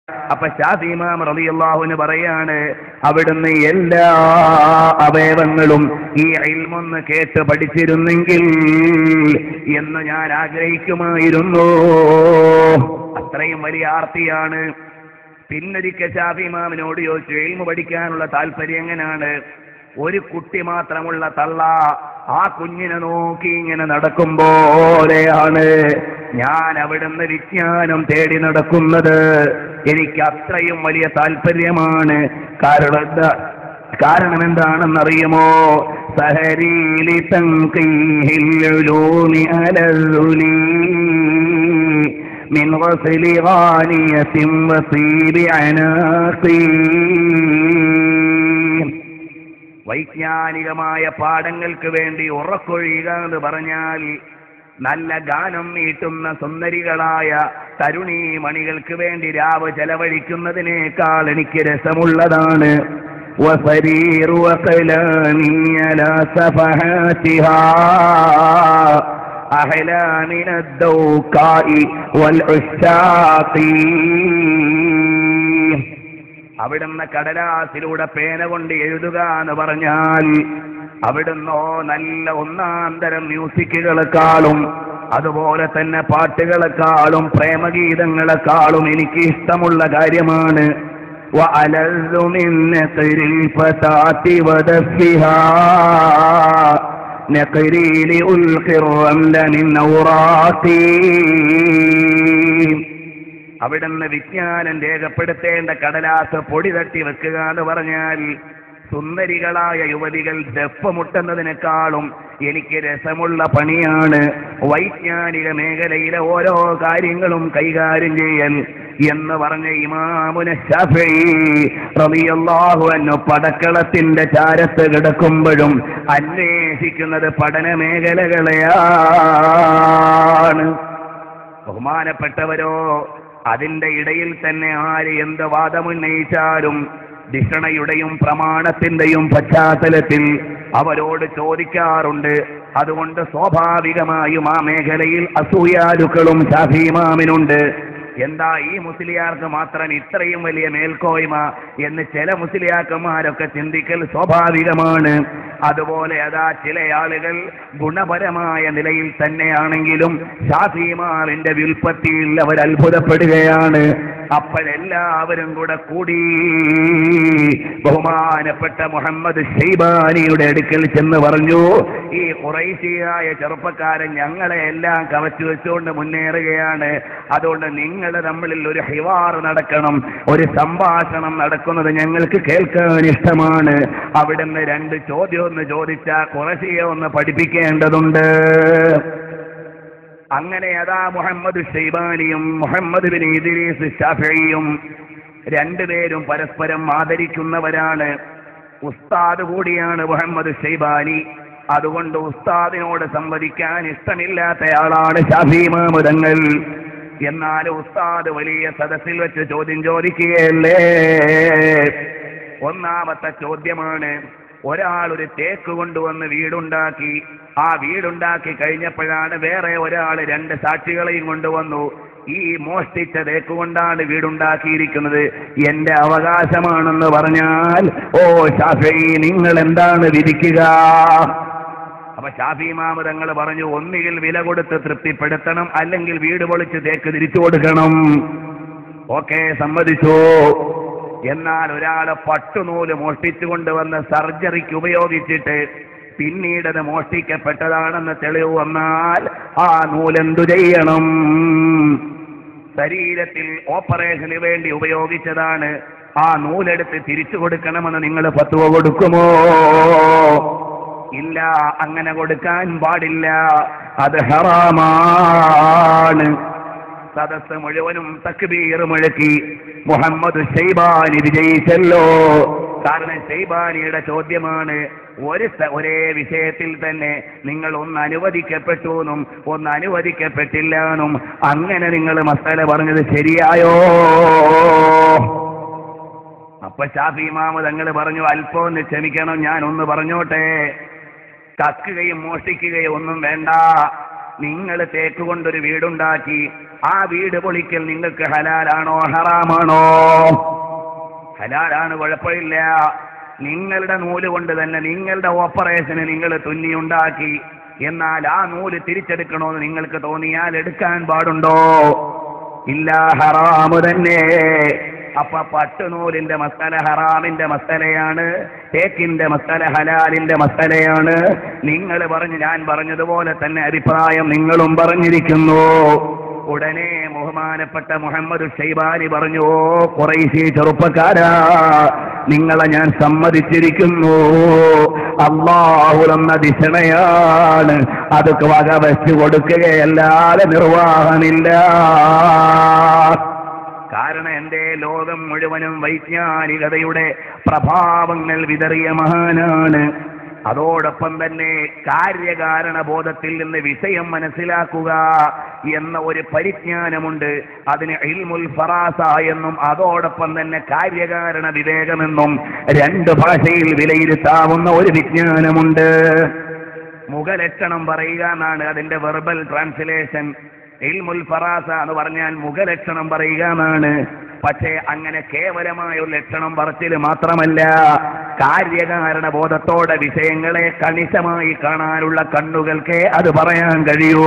അപ്പൊ ശാഫി ഇമാം റളിയല്ലാഹു അൻഹു പറയാണ്, അവിടുന്ന് എല്ലാ അവയവങ്ങളും ഈ ഇൽമൊന്ന് കേട്ട് പഠിച്ചിരുന്നെങ്കിൽ എന്ന് ഞാൻ ആഗ്രഹിക്കുമായിരുന്നു. അത്രയും വലിയ ആർത്തിയാണ്. പിന്നൊരിക്കൽ ശാഫി ഇമാമിനോട് ചോദിച്ചു, ഇൽമു പഠിക്കാനുള്ള താല്പര്യം എങ്ങനെയാണ്? ഒരു കുട്ടി മാത്രമുള്ള തള്ള ആ കുഞ്ഞിനെ നോക്കി ഇങ്ങനെ നടക്കുമ്പോലെയാണ് ഞാൻ അവിടുന്ന് വിജ്ഞാനം തേടി നടക്കുന്നത്. എനിക്ക് അത്രയും വലിയ താല്പര്യമാണ്. കാരണം എന്താണെന്നറിയുമോ? സഹരീലി തൻഖീഹിൽ ഉലൂമി അലസുലി മിൻ ഗസ്ലി ഗാനിയത്തിൻ വസീബി അനാഖി. വൈജ്ഞാനികമായ പാഠങ്ങൾക്ക് വേണ്ടി ഉറക്കൊഴിയുക എന്ന് പറഞ്ഞാൽ നല്ല ഗാനം മീട്ടുന്ന സുന്ദരികളായ തരുണീമണികൾക്ക് വേണ്ടി രാവ് ചെലവഴിക്കുന്നതിനേക്കാൾ എനിക്ക് രസമുള്ളതാണ്. വസരീറു വഖലാനി അലാ സഫഹാതിഹാ അഹ്ലാ മിനദ്ദൗഖാഇ വൽ ഉസ്സാഖി. അവിടുന്ന് കടലാസിലൂടെ പേന കൊണ്ട് എഴുതുക എന്ന് പറഞ്ഞാൽ അവിടുന്നോ നല്ല ഒന്നാന്തരം മ്യൂസിക്കുകളെക്കാളും അതുപോലെ തന്നെ പാട്ടുകളെക്കാളും പ്രേമഗീതങ്ങളെക്കാളും എനിക്ക് ഇഷ്ടമുള്ള കാര്യമാണ്. വഅലസ്സു മിൻ നഖരിൽ ഫതാതി വദഫിഹാ നഖരി ലിഉൽഖിർ റംല മിൻ ഔറാഖി. അവിടുന്ന് വിജ്ഞാനം രേഖപ്പെടുത്തേണ്ട കടലാസ് പൊടി തട്ടി വെക്കുക എന്ന് പറഞ്ഞാൽ സുന്ദരികളായ യുവതികൾ ദഫ്മുട്ടുന്നതിനേക്കാളും എനിക്ക് രസമുള്ള പണിയാണ് വൈജ്ഞാനിക മേഖലയിലെ ഓരോ കാര്യങ്ങളും കൈകാര്യം ചെയ്യൽ എന്ന് പറഞ്ഞ ഇമാമുന ശാഫിഈ റളിയല്ലാഹു അൻഹു പടക്കളത്തിന്റെ ചാരത്ത് കിടക്കുമ്പോഴും അന്വേഷിക്കുന്നത് പഠന മേഖലകളെയാണ്. ബഹുമാനപ്പെട്ടവരോ, അതിന്റെ ഇടയിൽ തന്നെ ആര് എന്ത് വാദമുന്നയിച്ചാലും ധിഷണയുടെയും പ്രമാണത്തിന്റെയും പശ്ചാത്തലത്തിൽ അവരോട് ചോദിക്കാറുണ്ട്. അതുകൊണ്ട് സ്വാഭാവികമായും ആ മേഖലയിൽ അസൂയാലുക്കളും ശാഫി ഇമാമിനുണ്ട്. എന്താ ഈ മുസ്ലിയാർക്ക് മാത്രം ഇത്രയും വലിയ മേൽക്കോയ്മ എന്ന് ചില മുസ്ലിയാക്കന്മാരൊക്കെ ചിന്തിക്കൽ സ്വാഭാവികമാണ്. അതുപോലെ അതാ ചില ആളുകൾ ഗുണപരമായ നിലയിൽ തന്നെയാണെങ്കിലും ശാഫി ഇമാമിന്റെ വ്യുൽപ്പത്തിയിൽ അവർ അത്ഭുതപ്പെടുകയാണ്. അപ്പോഴെല്ലാവരും കൂടി ബഹുമാനപ്പെട്ട മുഹമ്മദ് ഷൈബാനിയുടെ അടുക്കൽ ചെന്ന് പറഞ്ഞു, ഈ ഖുറൈശിയായ ചെറുപ്പക്കാരൻ ഞങ്ങളെ എല്ലാം കവച്ചു വെച്ചുകൊണ്ട് മുന്നേറുകയാണ്. അതുകൊണ്ട് നിങ്ങൾ തമ്മിൽ ഒരു ഹിവാർ നടക്കണം, ഒരു സംഭാഷണം നടക്കുന്നത് ഞങ്ങൾക്ക് കേൾക്കാൻ ഇഷ്ടമാണ്. അവിടുന്ന് രണ്ട് ചോദ്യം ഒന്ന് ചോദിച്ചാൽ ഖുറൈശിയെ ഒന്ന് പഠിപ്പിക്കേണ്ടതുണ്ട്. അങ്ങനെ അതാ മുഹമ്മദ് ഷൈബാനിയും മുഹമ്മദ് ബിൻ ഇദ്രീസ് ശാഫിഈയും രണ്ടുപേരും പരസ്പരം ആദരിക്കുന്നവരാണ്. ഉസ്താദ് കൂടിയാണ് മുഹമ്മദ് ഷൈബാനി. അതുകൊണ്ട് ഉസ്താദിനോട് സംവദിക്കാൻ ഇഷ്ടമില്ലാത്തയാളാണ് ശാഫി ഇമാം തങ്ങൾ. എന്നാൽ ഉസ്താദ് വലിയ സദസ്സിൽ വെച്ച് ചോദ്യം ചോദിക്കുകയല്ലേ. ഒന്നാമത്തെ ചോദ്യമാണ്, ഒരാൾ ഒരു തേക്ക് കൊണ്ടുവന്ന് വീടുണ്ടാക്കി. ആ വീടുണ്ടാക്കി കഴിഞ്ഞപ്പോഴാണ് വേറെ ഒരാൾ രണ്ട് സാക്ഷികളെയും കൊണ്ടുവന്നു. ഈ മോഷ്ടിച്ച തേക്ക് കൊണ്ടാണ് വീടുണ്ടാക്കിയിരിക്കുന്നത്, എന്റെ അവകാശമാണെന്ന് പറഞ്ഞാൽ, ഓ ശാഫിഈ, നിങ്ങൾ എന്താണ് വിധിക്കുക? അപ്പൊ ശാഫി ഇമാം തങ്ങൾ പറഞ്ഞു, ഒന്നുകിൽ വില കൊടുത്ത് തൃപ്തിപ്പെടുത്തണം, അല്ലെങ്കിൽ വീട് പൊളിച്ച് തേക്ക് തിരിച്ചു കൊടുക്കണം. ഓക്കെ, സമ്മതിച്ചു. എന്നാൽ ഒരാളെ പട്ടുനൂല് മോഷ്ടിച്ചു കൊണ്ടുവന്ന് സർജറിക്ക് ഉപയോഗിച്ചിട്ട് പിന്നീട് അത് മോഷ്ടിക്കപ്പെട്ടതാണെന്ന് തെളിവ് വന്നാൽ ആ നൂലെന്തു ചെയ്യണം? ശരീരത്തിൽ ഓപ്പറേഷന് വേണ്ടി ഉപയോഗിച്ചതാണ്, ആ നൂലെടുത്ത് തിരിച്ചു കൊടുക്കണമെന്ന് നിങ്ങൾ ഫത്വ കൊടുക്കുമോ? ഇല്ല, അങ്ങനെ കൊടുക്കാൻ പാടില്ല, അത് ഹറാമാണ്. സദസ്സ് മുഴുവനും തക്ബീർ മുഴക്കി. മുഹമ്മദ് ഷൈബാനി വിജയിച്ചല്ലോ. കാരണം ഷൈബാനിയുടെ ചോദ്യമാണ്, ഒരേ വിഷയത്തിൽ തന്നെ നിങ്ങൾ ഒന്ന് അനുവദിക്കപ്പെട്ടു എന്നും ഒന്ന് അനുവദിക്കപ്പെട്ടില്ല എന്നും അങ്ങനെ നിങ്ങൾ മസല പറഞ്ഞത് ശരിയായോ? അപ്പൊ ശാഫി ഇമാം തങ്ങൾ പറഞ്ഞു, അല്പം ഒന്ന് ക്ഷമിക്കണം, ഞാൻ ഒന്ന് പറഞ്ഞോട്ടെ. കക്കുകയും മോഷ്ടിക്കുകയും ഒന്നും വേണ്ട. നിങ്ങൾ തേക്ക് കൊണ്ടൊരു വീടുണ്ടാക്കി, ആ വീട് പൊളിക്കൽ നിങ്ങൾക്ക് ഹലാലാണോ ഹറാമാണോ? ഹലാലാണ്, കുഴപ്പമില്ല. നിങ്ങളുടെ നൂല് കൊണ്ട് തന്നെ നിങ്ങളുടെ ഓപ്പറേഷന് നിങ്ങൾ തുന്നിയുണ്ടാക്കി. എന്നാൽ ആ നൂല് തിരിച്ചെടുക്കണമെന്ന് നിങ്ങൾക്ക് തോന്നിയാൽ എടുക്കാൻ പാടുണ്ടോ? ഇല്ല, ഹറാമു തന്നെ. അപ്പൊ പട്ടുനൂലിന്റെ മസല ഹറാമിന്റെ മസലയാണ്, തേക്കിന്റെ മസല ഹലാലിന്റെ മസലയാണ്. നിങ്ങൾ പറഞ്ഞു, ഞാൻ പറഞ്ഞതുപോലെ തന്നെ അഭിപ്രായം നിങ്ങളും പറഞ്ഞിരിക്കുന്നു. ഉടനെ ബഹുമാനപ്പെട്ട മുഹമ്മദ് ഷൈബാനി പറഞ്ഞു, ഖുറൈശി ചെറുപ്പക്കാരാ, നിങ്ങളെ ഞാൻ സമ്മതിച്ചിരിക്കുന്നു. അല്ലാഹു എന്ന ദിശണയാണ്, അത് വക വെച്ചു കൊടുക്കുകയല്ലാതെ നിർവാഹമില്ല. കാരണം എന്റെ ലോകം മുഴുവനും വൈജ്ഞാനികതയുടെ പ്രഭാവങ്ങൾ വിതറിയ മഹാനാണ്. അതോടൊപ്പം തന്നെ കാര്യകാരണ ബോധത്തിൽ നിന്ന് വിഷയം മനസ്സിലാക്കുക എന്ന ഒരു പരിജ്ഞാനമുണ്ട്. അതിന് ഇൽമുൽ ഫറാസ എന്നും അതോടൊപ്പം തന്നെ കാര്യകാരണ വിവേകമെന്നും രണ്ട് ഭാഷയിൽ വിലയിരുത്താവുന്ന ഒരു വിജ്ഞാനമുണ്ട്. മുഖലക്ഷണം പറയുക എന്നാണ് അതിന്റെ വെർബൽ ട്രാൻസ്ലേഷൻ. ഇൽമുൽ ഫറാസ എന്ന് പറഞ്ഞാൽ മുഖലക്ഷണം പറയുക എന്നാണ്. പക്ഷേ അങ്ങനെ കേവലമായ ഒരു ലക്ഷണം പറച്ചിൽ മാത്രമല്ല, കാര്യകാരണ ബോധത്തോടെ വിഷയങ്ങളെ കണിശമായി കാണാനുള്ള കണ്ണുകൾക്ക് അത് പറയാൻ കഴിയൂ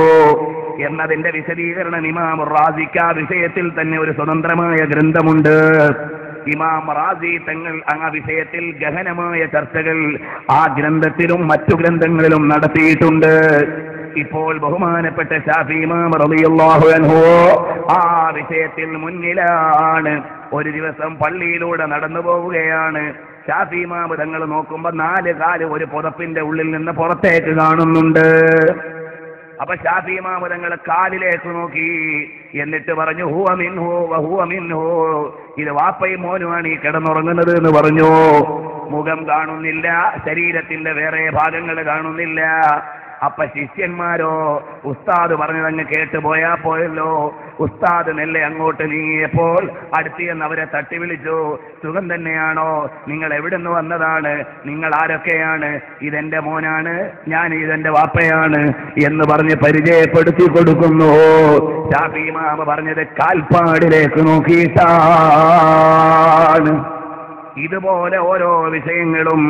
എന്നതിന്റെ വിശദീകരണം ഇമാം റാസിക്ക് ആ വിഷയത്തിൽ തന്നെ ഒരു സ്വതന്ത്രമായ ഗ്രന്ഥമുണ്ട്. ഇമാം റാസി തങ്ങൾ ആ വിഷയത്തിൽ ഗഹനമായ ചർച്ചകൾ ആ ഗ്രന്ഥത്തിലും മറ്റു ഗ്രന്ഥങ്ങളിലും നടത്തിയിട്ടുണ്ട്. ഇപ്പോൾ ബഹുമാനപ്പെട്ട ശാഫി ഇമാം റളിയല്ലാഹു അൻഹു ആ വിഷയത്തിൽ മുന്നിലാണ്. ഒരു ദിവസം പള്ളിയിലൂടെ നടന്നു പോവുകയാണ്. ശാഫി ഇമാം തങ്ങൾ നോക്കുമ്പോൾ 4 കാല് ഒരു പുതപ്പിന്റെ ഉള്ളിൽ നിന്ന് പുറത്തേക്ക് കാണുന്നുണ്ട്. അപ്പൊ ശാഫി ഇമാം തങ്ങൾ കാലിലേക്ക് നോക്കി, എന്നിട്ട് പറഞ്ഞു, ഹുവ മിൻഹു വഹുവ മിൻഹു, ഇത് വാപ്പയും മോനുമാണ് ഈ കിടന്നുറങ്ങുന്നത് എന്ന് പറഞ്ഞു. മുഖം കാണുന്നില്ല, ശരീരത്തിന്റെ വേറെ ഭാഗങ്ങൾ കാണുന്നില്ല. അപ്പൊ ശിഷ്യന്മാരോ, ഉസ്താദ് പറഞ്ഞതങ്ങ് കേട്ടു പോയാ പോയല്ലോ. ഉസ്താദ് മെല്ലെ അങ്ങോട്ട് നീങ്ങിയപ്പോൾ അടുത്ത് ചെന്ന് അവരെ തട്ടി വിളിച്ചു, സുഖം തന്നെയാണോ? നിങ്ങൾ എവിടുന്ന് വന്നതാണ്? നിങ്ങൾ ആരൊക്കെയാണ്? ഇതെന്റെ മോനാണ്, ഞാൻ ഇതെന്റെ വാപ്പയാണ് എന്ന് പറഞ്ഞ് പരിചയപ്പെടുത്തി കൊടുക്കുന്നു. ശാഫി ഇമാം പറഞ്ഞത് കാൽപ്പാടിലേക്ക് നോക്കിയിട്ടാണ്. ഇതുപോലെ ഓരോ വിഷയങ്ങളും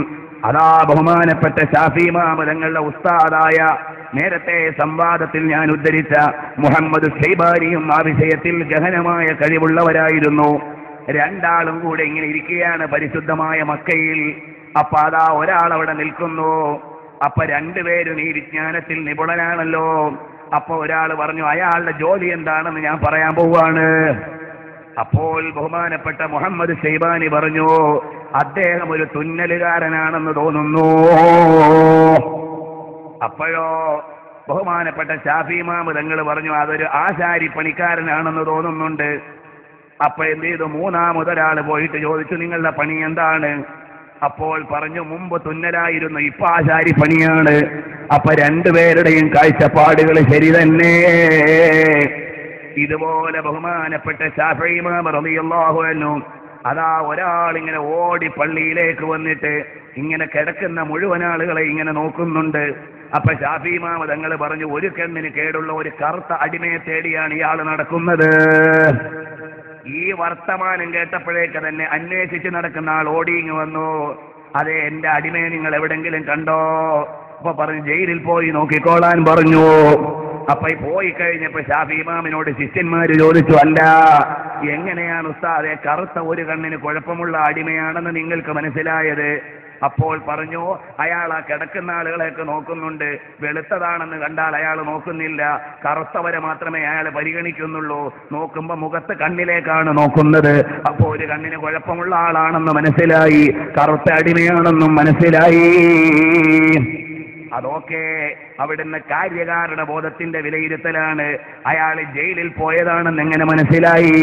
അതാ ബഹുമാനപ്പെട്ട ശാഫി ഇമാം തങ്ങളുടെ ഉസ്താദായ നേരത്തെ സംവാദത്തിൽ ഞാൻ ഉദ്ധരിച്ച മുഹമ്മദ് ഷൈബാനിയും ആ വിഷയത്തിൽ ഗഹനമായ കഴിവുള്ളവരായിരുന്നു. രണ്ടാളും കൂടെ ഇങ്ങനെ ഇരിക്കുകയാണ് പരിശുദ്ധമായ മക്കയിൽ. അപ്പൊ അതാ ഒരാൾ അവിടെ നിൽക്കുന്നു. അപ്പൊ രണ്ടുപേരും ഈ വിജ്ഞാനത്തിൽ നിപുണനാണല്ലോ. അപ്പൊ ഒരാൾ പറഞ്ഞു, അയാളുടെ ജോലി എന്താണെന്ന് ഞാൻ പറയാൻ പോവാണ്. അപ്പോൾ ബഹുമാനപ്പെട്ട മുഹമ്മദ് ഷൈബാനി പറഞ്ഞു, അദ്ദേഹം ഒരു തുന്നലുകാരനാണെന്ന് തോന്നുന്നു. അപ്പോഴോ ബഹുമാനപ്പെട്ട ശാഫി ഇമാം തങ്ങൾ പറഞ്ഞു, അതൊരു ആശാരി പണിക്കാരനാണെന്ന് തോന്നുന്നുണ്ട്. അപ്പൊ എന്ത് ചെയ്തു? മൂന്നാമതൊരാൾ പോയിട്ട് ചോദിച്ചു, നിങ്ങളുടെ പണി എന്താണ്? അപ്പോൾ പറഞ്ഞു, മുമ്പ് തുന്നലായിരുന്നു, ഇപ്പൊ ആശാരി പണിയാണ്. അപ്പൊ രണ്ടുപേരുടെയും കാഴ്ചപ്പാടുകൾ ശരി തന്നെ. ഇതുപോലെ ബഹുമാനപ്പെട്ട ശാഫി ഇമാം റളിയല്ലാഹു അൻഹു അതാ ഒരാൾ ഇങ്ങനെ ഓടി പള്ളിയിലേക്ക് വന്നിട്ട് ഇങ്ങനെ കിടക്കുന്ന മുഴുവൻ ആളുകളെ ഇങ്ങനെ നോക്കുന്നുണ്ട്. അപ്പൊ ശാഫി ഇമാം തങ്ങൾ പറഞ്ഞു, ഒരു കണ്ണിന് കേടുള്ള ഒരു കറുത്ത അടിമയെ തേടിയാണ് ഇയാൾ നടക്കുന്നത്. ഈ വർത്തമാനം കേട്ടപ്പോഴേക്ക് തന്നെ അന്വേഷിച്ച് നടക്കുന്ന ആൾ ഓടിയിങ് വന്നു. അതെ, എന്റെ അടിമയെ നിങ്ങൾ എവിടെങ്കിലും കണ്ടോ? അപ്പൊ പറഞ്ഞു, ജയിലിൽ പോയി നോക്കിക്കോളാൻ പറഞ്ഞു. അപ്പൊ പോയി കഴിഞ്ഞപ്പോ ശാഫി ഇമാമിനോട് ശിഷ്യന്മാര് ചോദിച്ചു, അല്ല, എങ്ങനെയാണ് ഉസ്താദെ കറുത്ത ഒരു കണ്ണിന് കുഴപ്പമുള്ള അടിമയാണെന്ന് നിങ്ങൾക്ക് മനസ്സിലായത്? അപ്പോൾ പറഞ്ഞു, അയാൾ ആ കിടക്കുന്ന ആളുകളെയൊക്കെ നോക്കുന്നുണ്ട്. വെളുത്തതാണെന്ന് കണ്ടാൽ അയാൾ നോക്കുന്നില്ല, കറുത്തവരെ മാത്രമേ അയാൾ പരിഗണിക്കുന്നുള്ളൂ. നോക്കുമ്പോ മുഖത്ത് കണ്ണിലേക്കാണ് നോക്കുന്നത്. അപ്പോ ഒരു കണ്ണിന് കുഴപ്പമുള്ള ആളാണെന്ന് മനസ്സിലായി, കറുത്ത അടിമയാണെന്നും മനസ്സിലായി. അതൊക്കെ അവിടുന്ന് കാര്യകാരണ ബോധത്തിന്റെ വിലയിരുത്തലാണ്. അയാൾ ജയിലിൽ പോയതാണെന്ന് എങ്ങനെ മനസ്സിലായി?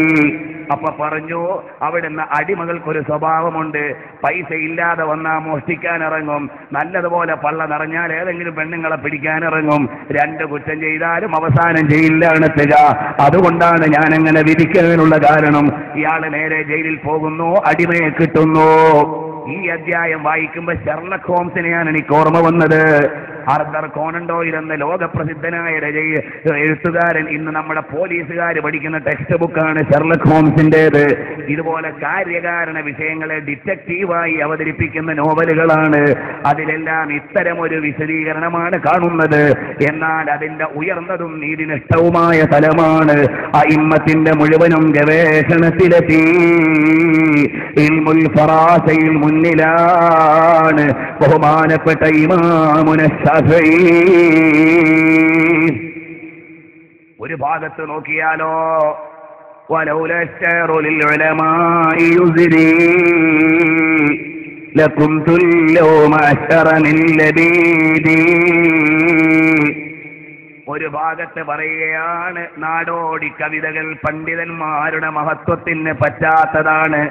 അപ്പൊ പറഞ്ഞു, അവിടുന്ന് അടിമകൾക്കൊരു സ്വഭാവമുണ്ട്. പൈസ ഇല്ലാതെ വന്നാൽ മോഷ്ടിക്കാനിറങ്ങും, നല്ലതുപോലെ പള്ള നിറഞ്ഞാൽ ഏതെങ്കിലും പെണ്ണുങ്ങളെ പിടിക്കാനിറങ്ങും. 2 കുറ്റം ചെയ്താലും അവസാനം ജയിലിലാണെത്തുക. അതുകൊണ്ടാണ് ഞാൻ അങ്ങനെ വിധിക്കാനുള്ള കാരണം. ഇയാള് നേരെ ജയിലിൽ പോകുന്നു, അടിമയെ കിട്ടുന്നു. ഈ അധ്യായം വായിക്കുമ്പോ ഷെർലക് ഹോംസിനെയാണ് എനിക്ക് ഓർമ്മ വന്നത്. ആർതർ കോണൻ ഡോയിൽ എന്ന ലോകപ്രസിദ്ധനായ എഴുത്തുകാരൻ, ഇന്ന് നമ്മുടെ പോലീസുകാർ പഠിക്കുന്ന ടെക്സ്റ്റ് ബുക്കാണ് ഷെർലക് ഹോംസിൻ്റേത്. ഇതുപോലെ കാര്യകാരണ വിഷയങ്ങളെ ഡിറ്റക്റ്റീവായി അവതരിപ്പിക്കുന്ന നോവലുകളാണ്. അതിലെല്ലാം ഇത്തരമൊരു വിശദീകരണമാണ് കാണുന്നത്. എന്നാൽ അതിന്റെ ഉയർന്നതും നീതിനിഷ്ഠവുമായ തലമാണ്. അഇമ്മത്തിന്റെ മുഴുവനും ഗവേഷണത്തിലെത്തി ഇൽമുൽ ഫറാസയിൽ മുന്നിലാണ് ബഹുമാനപ്പെട്ട ഇമാമുന ശാഫിഈ. ഒരു ഭാഗത്ത് നോക്കിയാലോ, വലൗലാ അശ്ശഅറു ലിൽ ഉലമാഇ യുസ്രി ലകുൻതുൽ യൗമ അശ്റനിൽ ലബീദി. ഒരു ഭാഗത്ത് പറയുകയാണ്, നാടോടി കവിതകൾ പണ്ഡിതന്മാരുടെ മഹത്വത്തിന് പറ്റാത്തതാണ്,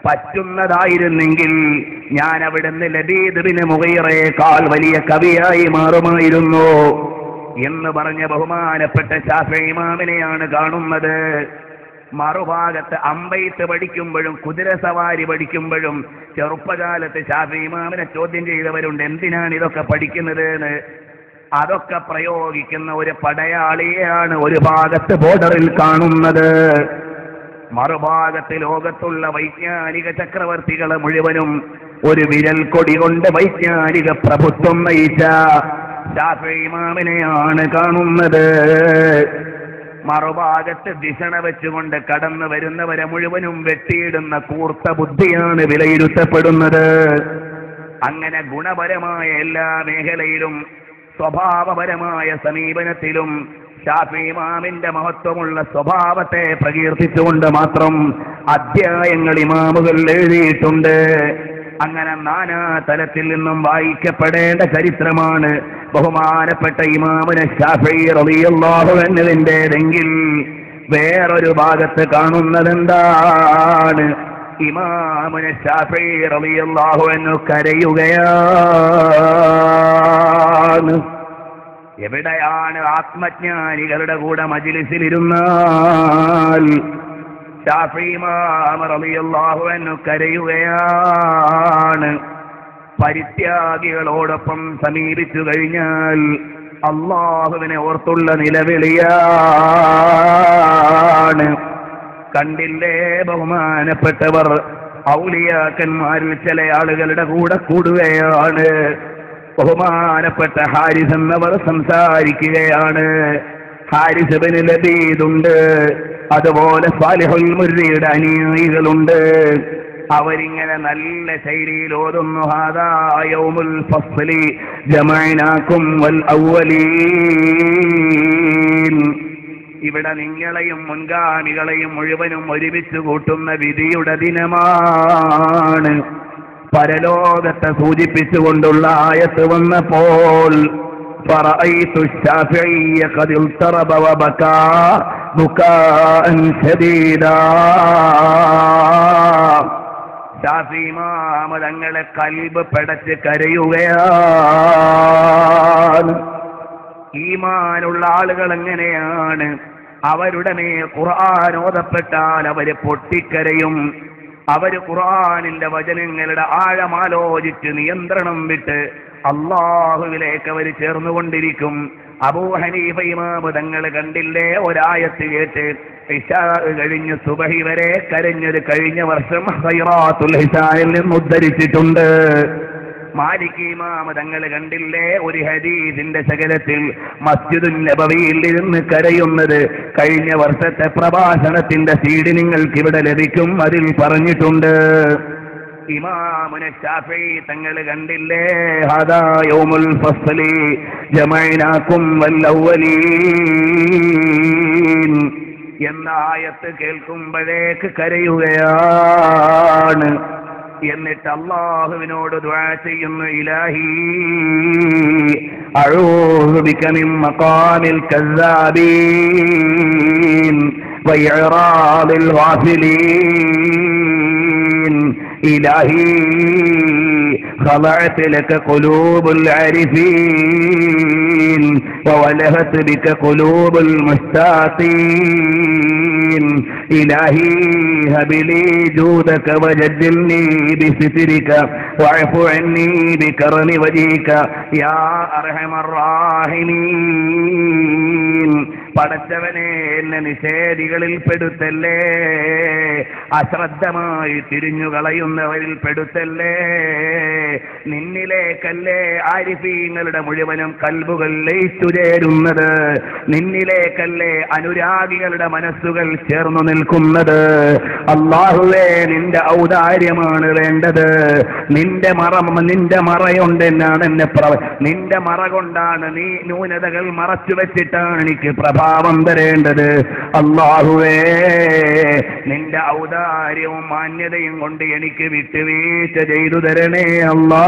പറ്റുന്നതായിരുന്നെങ്കിൽ ഞാൻ അവിടുന്ന് ലബീദ് ബിൻ മുഗീറയേക്കാൾ വലിയ കവിയായി മാറുമായിരുന്നു എന്ന് പറഞ്ഞ ബഹുമാനപ്പെട്ട ശാഫിഈ ഇമാമിനെയാണ് കാണുന്നത്. മറുഭാഗത്ത് അമ്പെയ്ത്ത് പഠിക്കുമ്പോഴും കുതിരസവാരി പഠിക്കുമ്പോഴും ചെറുപ്പകാലത്ത് ശാഫിഈ ഇമാമിനെ ചോദ്യം ചെയ്തവരുണ്ട്, എന്തിനാണ് ഇതൊക്കെ പഠിക്കുന്നത് എന്ന്. അതൊക്കെ പ്രയോഗിക്കുന്ന ഒരു പടയാളിയെയാണ് ഒരു ഭാഗത്ത് ബോർഡറിൽ കാണുന്നത്. മറുഭാഗത്ത് ലോകത്തുള്ള വൈജ്ഞാനിക ചക്രവർത്തികളെ മുഴുവനും ഒരു വിരൽ കൊടി കൊണ്ട് വൈജ്ഞാനിക പ്രഭുത്വം നയിച്ച ശാഫിഈ ഇമാമിനെയാണ് കാണുന്നത്. മറുഭാഗത്ത് ദിശണ വെച്ചുകൊണ്ട് കടന്നു വരുന്നവരെ മുഴുവനും വെട്ടിയിടുന്ന കൂർത്ത ബുദ്ധിയാണ് വിലയിരുത്തപ്പെടുന്നത്. അങ്ങനെ ഗുണപരമായ എല്ലാ മേഖലയിലും സ്വഭാവപരമായ സമീപനത്തിലും ശാഫിഈ ഇമാമിന്റെ മഹത്വമുള്ള സ്വഭാവത്തെ പ്രകീർത്തിച്ചുകൊണ്ട് മാത്രം അധ്യായങ്ങൾ ഇമാമുകൾ എഴുതിയിട്ടുണ്ട്. അങ്ങനെ നാനാ തലത്തിൽ നിന്നും വായിക്കപ്പെടേണ്ട ചരിത്രമാണ് ബഹുമാനപ്പെട്ട ഇമാമുന ശാഫിഈ റളിയല്ലാഹു അൻഹുവിന്റേതെങ്കിൽ വേറൊരു ഭാഗത്ത് കാണുന്നതെന്താണ്? ഇമാമുന ശാഫിഈ റളിയല്ലാഹു അൻഹു കരയുകയാണ്. എവിടെയാണ് ആത്മജ്ഞാനികളുടെ കൂടെ മജ്‌ലിസിലിരുന്നാൽ ശാഫിഈ ഇമാം റളിയല്ലാഹു അൻഹു കരയുകയാണ്. പരിത്യാഗികളോടൊപ്പം സമീപിച്ചു കഴിഞ്ഞാൽ അല്ലാഹുവിനെ ഓർത്തുള്ള നിലവിളിയാണ്. കണ്ടില്ലേ ബഹുമാനപ്പെട്ടവർ, ഔലിയാക്കന്മാരിൽ ചില ആളുകളുടെ കൂടെ കൂടുകയാണ്. ബഹുമാനപ്പെട്ട ഹാരിസ് എന്നവർ സംസാരിക്കുകയാണ്. ഹാരിസ് ഇബ്നു ലബീദുണ്ട്, അതുപോലെ സാലിഹുൽ മുർരിയുടെ അനുയായികളുണ്ട്. അവരിങ്ങനെ നല്ല ശൈലിയിൽ ഓതുന്നു, ഹാദാ യൗമുൽ ഫസ്ലി ജമഅനാകും വൽ അവ്വലീൻ. ഇവിടെ നിങ്ങളെയും മുൻഗാമികളെയും മുഴുവനും ഒരുമിച്ച് കൂട്ടുന്ന വിധിയുടെ ദിനമാണ്. പരലോകത്തെ സൂചിപ്പിച്ചുകൊണ്ടുള്ള ആയത്ത് വന്നപ്പോൾ فرأيت الشافعي قد اضطرب وبكى بكاء شديدا. ശാഫിഈ ഇമാം തങ്ങളെ കൽബ് പെടച്ച് കരയുകയാണ്. ഈമാനുള്ള ആളുകൾ എങ്ങനെയാണ്? അവരുടെ മേൽ ഖുർആൻ ഓതപ്പെട്ടാൽ അവര് പൊട്ടിക്കരയും. അവര് ഖുർആനിന്റെ വചനങ്ങളുടെ ആഴമാലോചിച്ച് നിയന്ത്രണം വിട്ട് അല്ലാഹുവിലേക്ക് അവർ ചേർന്നുകൊണ്ടിരിക്കും. അബൂ ഹനീഫ ഇമാം തങ്ങൾ കണ്ടില്ലേ, ഒരായത്ത് കേട്ട് ഇശാ കഴിഞ്ഞ് സുബഹി വരെ കരഞ്ഞത് കഴിഞ്ഞ വർഷം ഖൈറാത്തുൽ ഹിസാനിൽ നിന്ന് ഉദ്ധരിച്ചിട്ടുണ്ട്. മാലിക് ഇമാം തങ്ങൾ കണ്ടില്ലേ, ഒരു ഹദീസിന്റെ ശകലത്തിൽ മസ്ജിദുൻ നബവിയിൽ ഇരുന്ന് കരയുന്നത് കഴിഞ്ഞ വർഷത്തെ പ്രഭാഷണത്തിന്റെ സീഡി നിങ്ങൾക്ക് ഇവിടെ ലഭിക്കും, അതിൽ പറഞ്ഞിട്ടുണ്ട്. ഇമാമുന ശാഫിഈ തങ്ങൾ കണ്ടില്ലേ, ഹദാ യൗമുൽ ഫസ്ലി ജമഅനാകും വൽ അവ്വലീൻ എന്ന ആയത്ത് കേൾക്കുമ്പോഴേക്ക് കരയുകയാണ്. എന്നിട്ട് അല്ലാഹുവിനോട് ദുആ ചെയ്യുന്നു, ഇലാഹി അഊദു ബിക മിൻ മഖാമിൽ കസ്സാബീൻ വഇറാദിൽ ഗാഫിലീൻ. ഇലാഹി خضعت لك قلوب العارفين وولهت بك قلوب المشتاقين. إلهي هب لي جودك وجدلني بسترك واعف عني بكرم وجهك يا أرحم الراحمين. പടച്ചവനെ, എന്നെ നിഷേധികളിൽ പെടുത്തല്ലേ, അശ്രദ്ധമായി തിരിഞ്ഞുകളയുന്നവരിൽ പെടുത്തല്ലേ. നിന്നിലേക്കല്ലേ ആരിഫീങ്ങളുടെ മുഴുവനും കൽബുകൾ ലയിച്ചു ചേരുന്നത്, നിന്നിലേക്കല്ലേ അനുരാഗികളുടെ മനസ്സുകൾ ചേർന്നു നിൽക്കുന്നത്. അല്ലാഹുവേ, നിന്റെ ഔദാര്യമാണ് വേണ്ടത്. നിന്റെ മറയുണ്ടെന്നാണ് നിന്റെ മറ കൊണ്ടാണ് നീ ന്യൂനതകൾ മറച്ചു വെച്ചിട്ടാണ് എനിക്ക് പ്രഭാവം തരേണ്ടത്. അല്ലാഹുവേ, നിന്റെ ഔദാര്യവും മാന്യതയും കൊണ്ട് എനിക്ക് വിട്ടുവീഴ്ച ചെയ്തു തരണേ അല്ലാ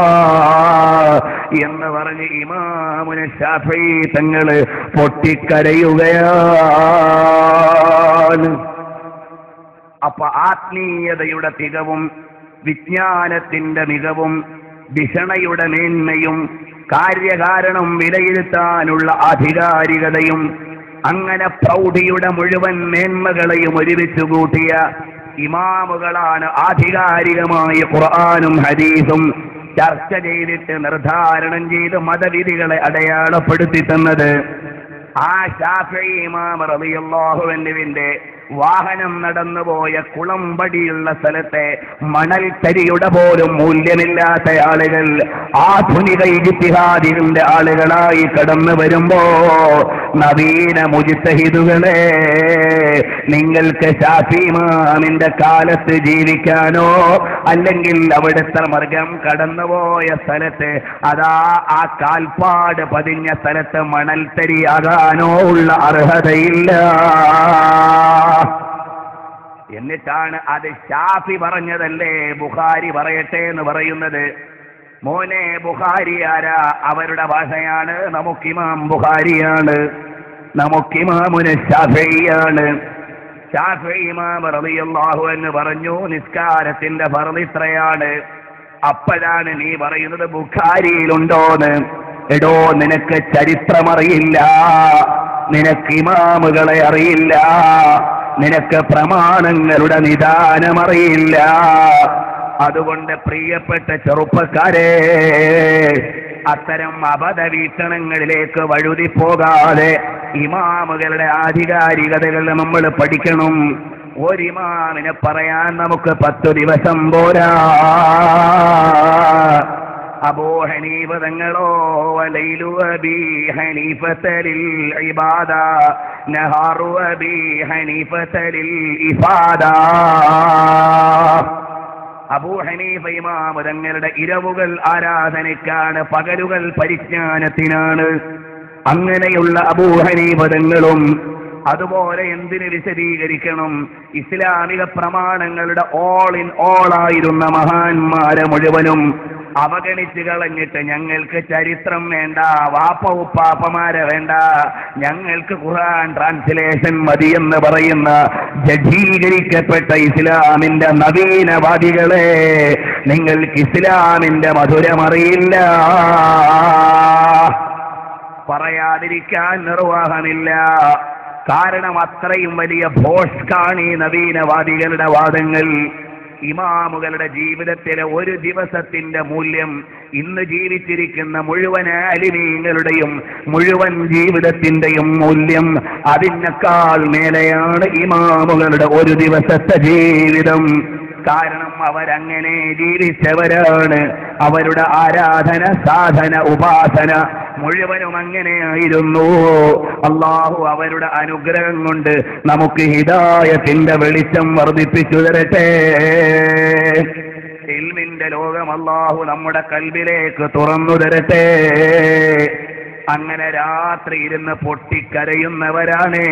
എന്ന് പറഞ്ഞ് ഇമാമുന ശാഫിഈ തങ്ങള് പൊട്ടിക്കരയുകയാണ്. അപ്പൊ ആത്മീയതയുടെ തികവും വിജ്ഞാനത്തിന്റെ മികവും ഭിഷണയുടെ മേന്മയും കാര്യകാരണം വിലയിരുത്താനുള്ള ആധികാരികതയും അങ്ങനെ പ്രൗഢിയുടെ മുഴുവൻ മേന്മകളെയും ഒരുമിച്ച് കൂട്ടിയ ഇമാമുകളാണ് ആധികാരികമായി ഖുർആനും ഹദീസും ചർച്ച ചെയ്തിട്ട് നിർദ്ധാരണം ചെയ്ത് മതവിധികളെ അടയാളപ്പെടുത്തി തന്നത്. ആ ശാഫിഈ ഇമാം റളിയല്ലാഹു അൻഹുവിന്റെ വാഹനം നടന്നുപോയ കുളമ്പടിയുള്ള സ്ഥലത്തെ മണൽത്തരിയുടെ പോലും മൂല്യമില്ലാത്ത ആളുകൾ ആധുനിക ഇജ്തിഹാദികളുടെ ആളുകളായി കടന്നു വരുമ്പോ, നവീന മുജ്തഹിദുകളെ, നിങ്ങൾക്ക് ശാഫിഈ ഇമാമിന്റെ കാലത്ത് ജീവിക്കാനോ അല്ലെങ്കിൽ അവിടുത്തെ മർഗം കടന്നുപോയ സ്ഥലത്ത് അതാ ആ കാൽപ്പാട് പതിഞ്ഞ സ്ഥലത്ത് മണൽത്തരിയാകാനോ ഉള്ള അർഹതയില്ല. എന്നിട്ടാണ് അത് ഷാഫി പറഞ്ഞതല്ലേ ബുഖാരി പറയട്ടെ എന്ന് പറയുന്നത്. മോനെ, ബുഖാരി ആരാ? അവരുടെ ഭാഷയാണ്. നമുക്കിമാം ബുഖാരിയാണ്, നമുക്കിമാമുന ശാഫിഈയാണ്. ശാഫിഈ ഇമാം റളിയല്ലാഹു അൻഹു പറഞ്ഞു, നിസ്കാരത്തിന്റെ ഫർള് ഇത്രയാണ്. അപ്പോഴാണ് നീ പറയുന്നത് ബുഖാരിയിലുണ്ടോന്ന്. എടോ, നിനക്ക് ചരിത്രമറിയില്ല, നിനക്ക് ഇമാമുകളെ അറിയില്ല, നിനക്ക് പ്രമാണങ്ങളുടെ നിദാനമറിയില്ല. അതുകൊണ്ട് പ്രിയപ്പെട്ട ചെറുപ്പക്കാരെ, അത്തരം അബദ്ധവീക്ഷണങ്ങളിലേക്ക് വഴുതി പോകാതെ ഇമാമുകളുടെ ആധികാരികതകൾ നമ്മൾ പഠിക്കണം. ഒരിമാമിനെ പറയാൻ നമുക്ക് 10 ദിവസം പോരാ. അബൂ ഹനീഫ തങ്ങളോ, വലൈലു അബീ ഹനീഫതലിൽ ഇബാദ നഹാറു അബീ ഹനീഫതലിൽ ഇഫാദ. അബൂ ഹനീഫ ഇമാം തങ്ങളുടെ ഇരവുകൾ ആരാധനയ്ക്കാണ്, പകലുകൾ പരിജ്ഞാനത്തിനാണ്. അങ്ങനെയുള്ള അബൂ ഹനീഫ തങ്ങളും അതുപോലെ എന്തിന് വിശദീകരിക്കണം, ഇസ്ലാമിക പ്രമാണങ്ങളുടെ ഓൾ ഇൻ ഓൾ ആയിരുന്ന മഹാന്മാരെ മുഴുവനും അവഗണിച്ചു കളഞ്ഞിട്ട് ഞങ്ങൾക്ക് ചരിത്രം വേണ്ട, വാപ്പ ഉപ്പാപ്പമാരെ വേണ്ട, ഞങ്ങൾക്ക് ഖുർആൻ ട്രാൻസ്ലേഷൻ മതി എന്ന് പറയുന്ന ജഡീകരിക്കപ്പെട്ട ഇസ്ലാമിന്റെ നവീനവാദികളെ, നിങ്ങൾക്ക് ഇസ്ലാമിന്റെ മധുരമറിയില്ല. പറയാതിരിക്കാൻ നിർവാഹമില്ല. കാരണം അത്രയും വലിയ ഭോഷ്കാണ് ഈ നവീനവാദികളുടെ വാദങ്ങൾ. ഇമാമുകളുടെ ജീവിതത്തിലെ ഒരു ദിവസത്തിന്റെ മൂല്യം ഇന്ന് ജീവിച്ചിരിക്കുന്ന മുഴുവൻ ആലിമീങ്ങളുടെയും മുഴുവൻ ജീവിതത്തിന്റെയും മൂല്യം അതിനേക്കാൾ മേലെയാണ് ഇമാമുകളുടെ ഒരു ദിവസത്തെ ജീവിതം. കാരണം അവരങ്ങനെ ജീവിച്ചവരാണ്. അവരുടെ ആരാധന, സാധന, ഉപാസന മുഴുവനും അങ്ങനെയായിരുന്നു. അല്ലാഹു അവരുടെ അനുഗ്രഹം കൊണ്ട് നമുക്ക് ഹിദായത്തിന്റെ വെളിച്ചം വർദ്ധിപ്പിച്ചു തരട്ടെ. ഇൽമിന്റെ ലോകം അല്ലാഹു നമ്മുടെ കൽബിലേക്ക് തുറന്നു തരട്ടെ. അങ്ങനെ രാത്രി ഇരുന്ന് പൊട്ടിക്കരയുന്നവരാണ്.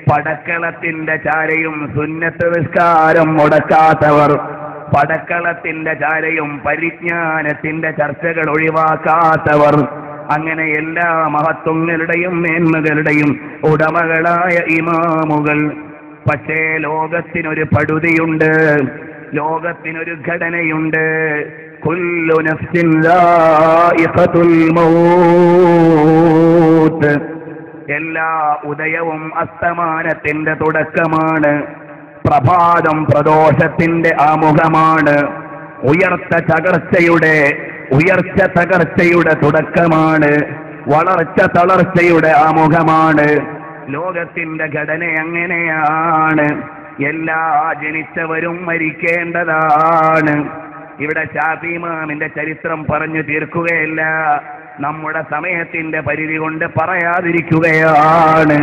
പടക്കളത്തിന്റെ ചാരയും സുന്നത്ത് നിസ്കാരം മുടക്കാത്തവർ, പടക്കളത്തിന്റെ ചാരയും പരിജ്ഞാനത്തിന്റെ ചർച്ചകൾ ഒഴിവാക്കാത്തവർ, അങ്ങനെ എല്ലാ മഹത്വങ്ങളുടെയും മേന്മകളുടെയും ഉടമകളായ ഇമാമുകൾ. പക്ഷേ ലോകത്തിനൊരു പടുതിയുണ്ട്, ലോകത്തിനൊരു ഘടനയുണ്ട്. കുല്ലു നഫ്സിൻ ദാഇഖത്തുൽ മൗത്ത്. എല്ലാ ഉദയവും അസ്തമാനത്തിന്റെ തുടക്കമാണ്. പ്രഭാതം പ്രദോഷത്തിന്റെ ആമുഖമാണ്. ഉയർച്ച തകർച്ചയുടെ തുടക്കമാണ്. വളർച്ച തളർച്ചയുടെ ആമുഖമാണ്. ലോകത്തിന്റെ ഘടന അങ്ങനെയാണ്. എല്ലാ ജനിച്ചവരും മരിക്കേണ്ടതാണ്. ഇവിടെ ശാഫി ഇമാമിന്റെ ചരിത്രം പറഞ്ഞു തീർക്കുകയല്ല, നമ്മുടെ സമയത്തിന്റെ പരിധി കൊണ്ട് പറയാതിരിക്കുകയാണ്.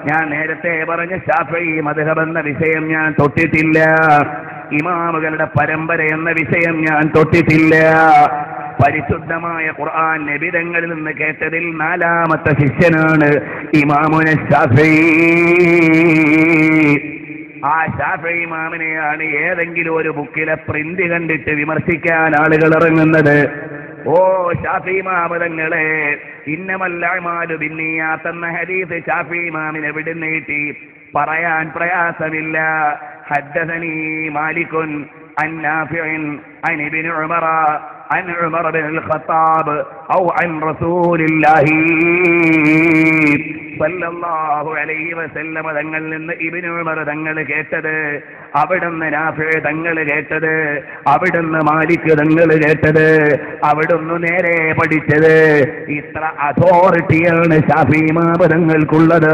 ഞാൻ നേരത്തെ പറഞ്ഞ ശാഫി മദ്ഹബ് എന്ന വിഷയം ഞാൻ തൊട്ടിട്ടില്ല. ഇമാമുകളുടെ പരമ്പര എന്ന വിഷയം ഞാൻ തൊട്ടിട്ടില്ല. പരിശുദ്ധമായ ഖുർആൻ നബിതങ്ങളിൽ നിന്ന് കേട്ടതിൽ 4ാമത്തെ ശിഷ്യനാണ് ഇമാമുന ശാഫി. ആ ശാഫി ഇമാമിനെയാണ് ഏതെങ്കിലും ഒരു ബുക്കിലെ പ്രിന്റ് കണ്ടിട്ട് വിമർശിക്കാൻ ആളുകൾ ഇറങ്ങുന്നത്. ഓ ശാഫി ഇമാം തങ്ങളെ, ഇന്നമൽ അഅ്മാലു ബിന്നിയാത്ത് എന്ന ഹദീസ് ശാഫി ഇമാമിനെ വിടുന്നീട്ടി പറയാൻ പ്രയാസമില്ല. ഹദ്ദസനി മാലികുൻ അൻ നാഫിഇൻ അൻ ഇബ്നു ഉമറ അൻ ഉമർ ബിനുൽ ഖത്താബ് ഔ അൻ റസൂലില്ലാഹി സല്ലല്ലാഹു അലൈഹി വസല്ലം തങ്ങളിൽ നിന്ന് ഇബ്നു ഉമർ തങ്ങൾ കേട്ടത്, അവിടുന്ന് നാഫി തങ്ങൾ കേട്ടത്, അവിടുന്ന് മാലിക് തങ്ങൾ കേട്ടത്, അവിടുന്ന് നേരെ പഠിച്ചത്. ഇത്ര അതോറിറ്റിയാണ് ശാഫി ഇമാം തങ്ങൾക്കുള്ളത്.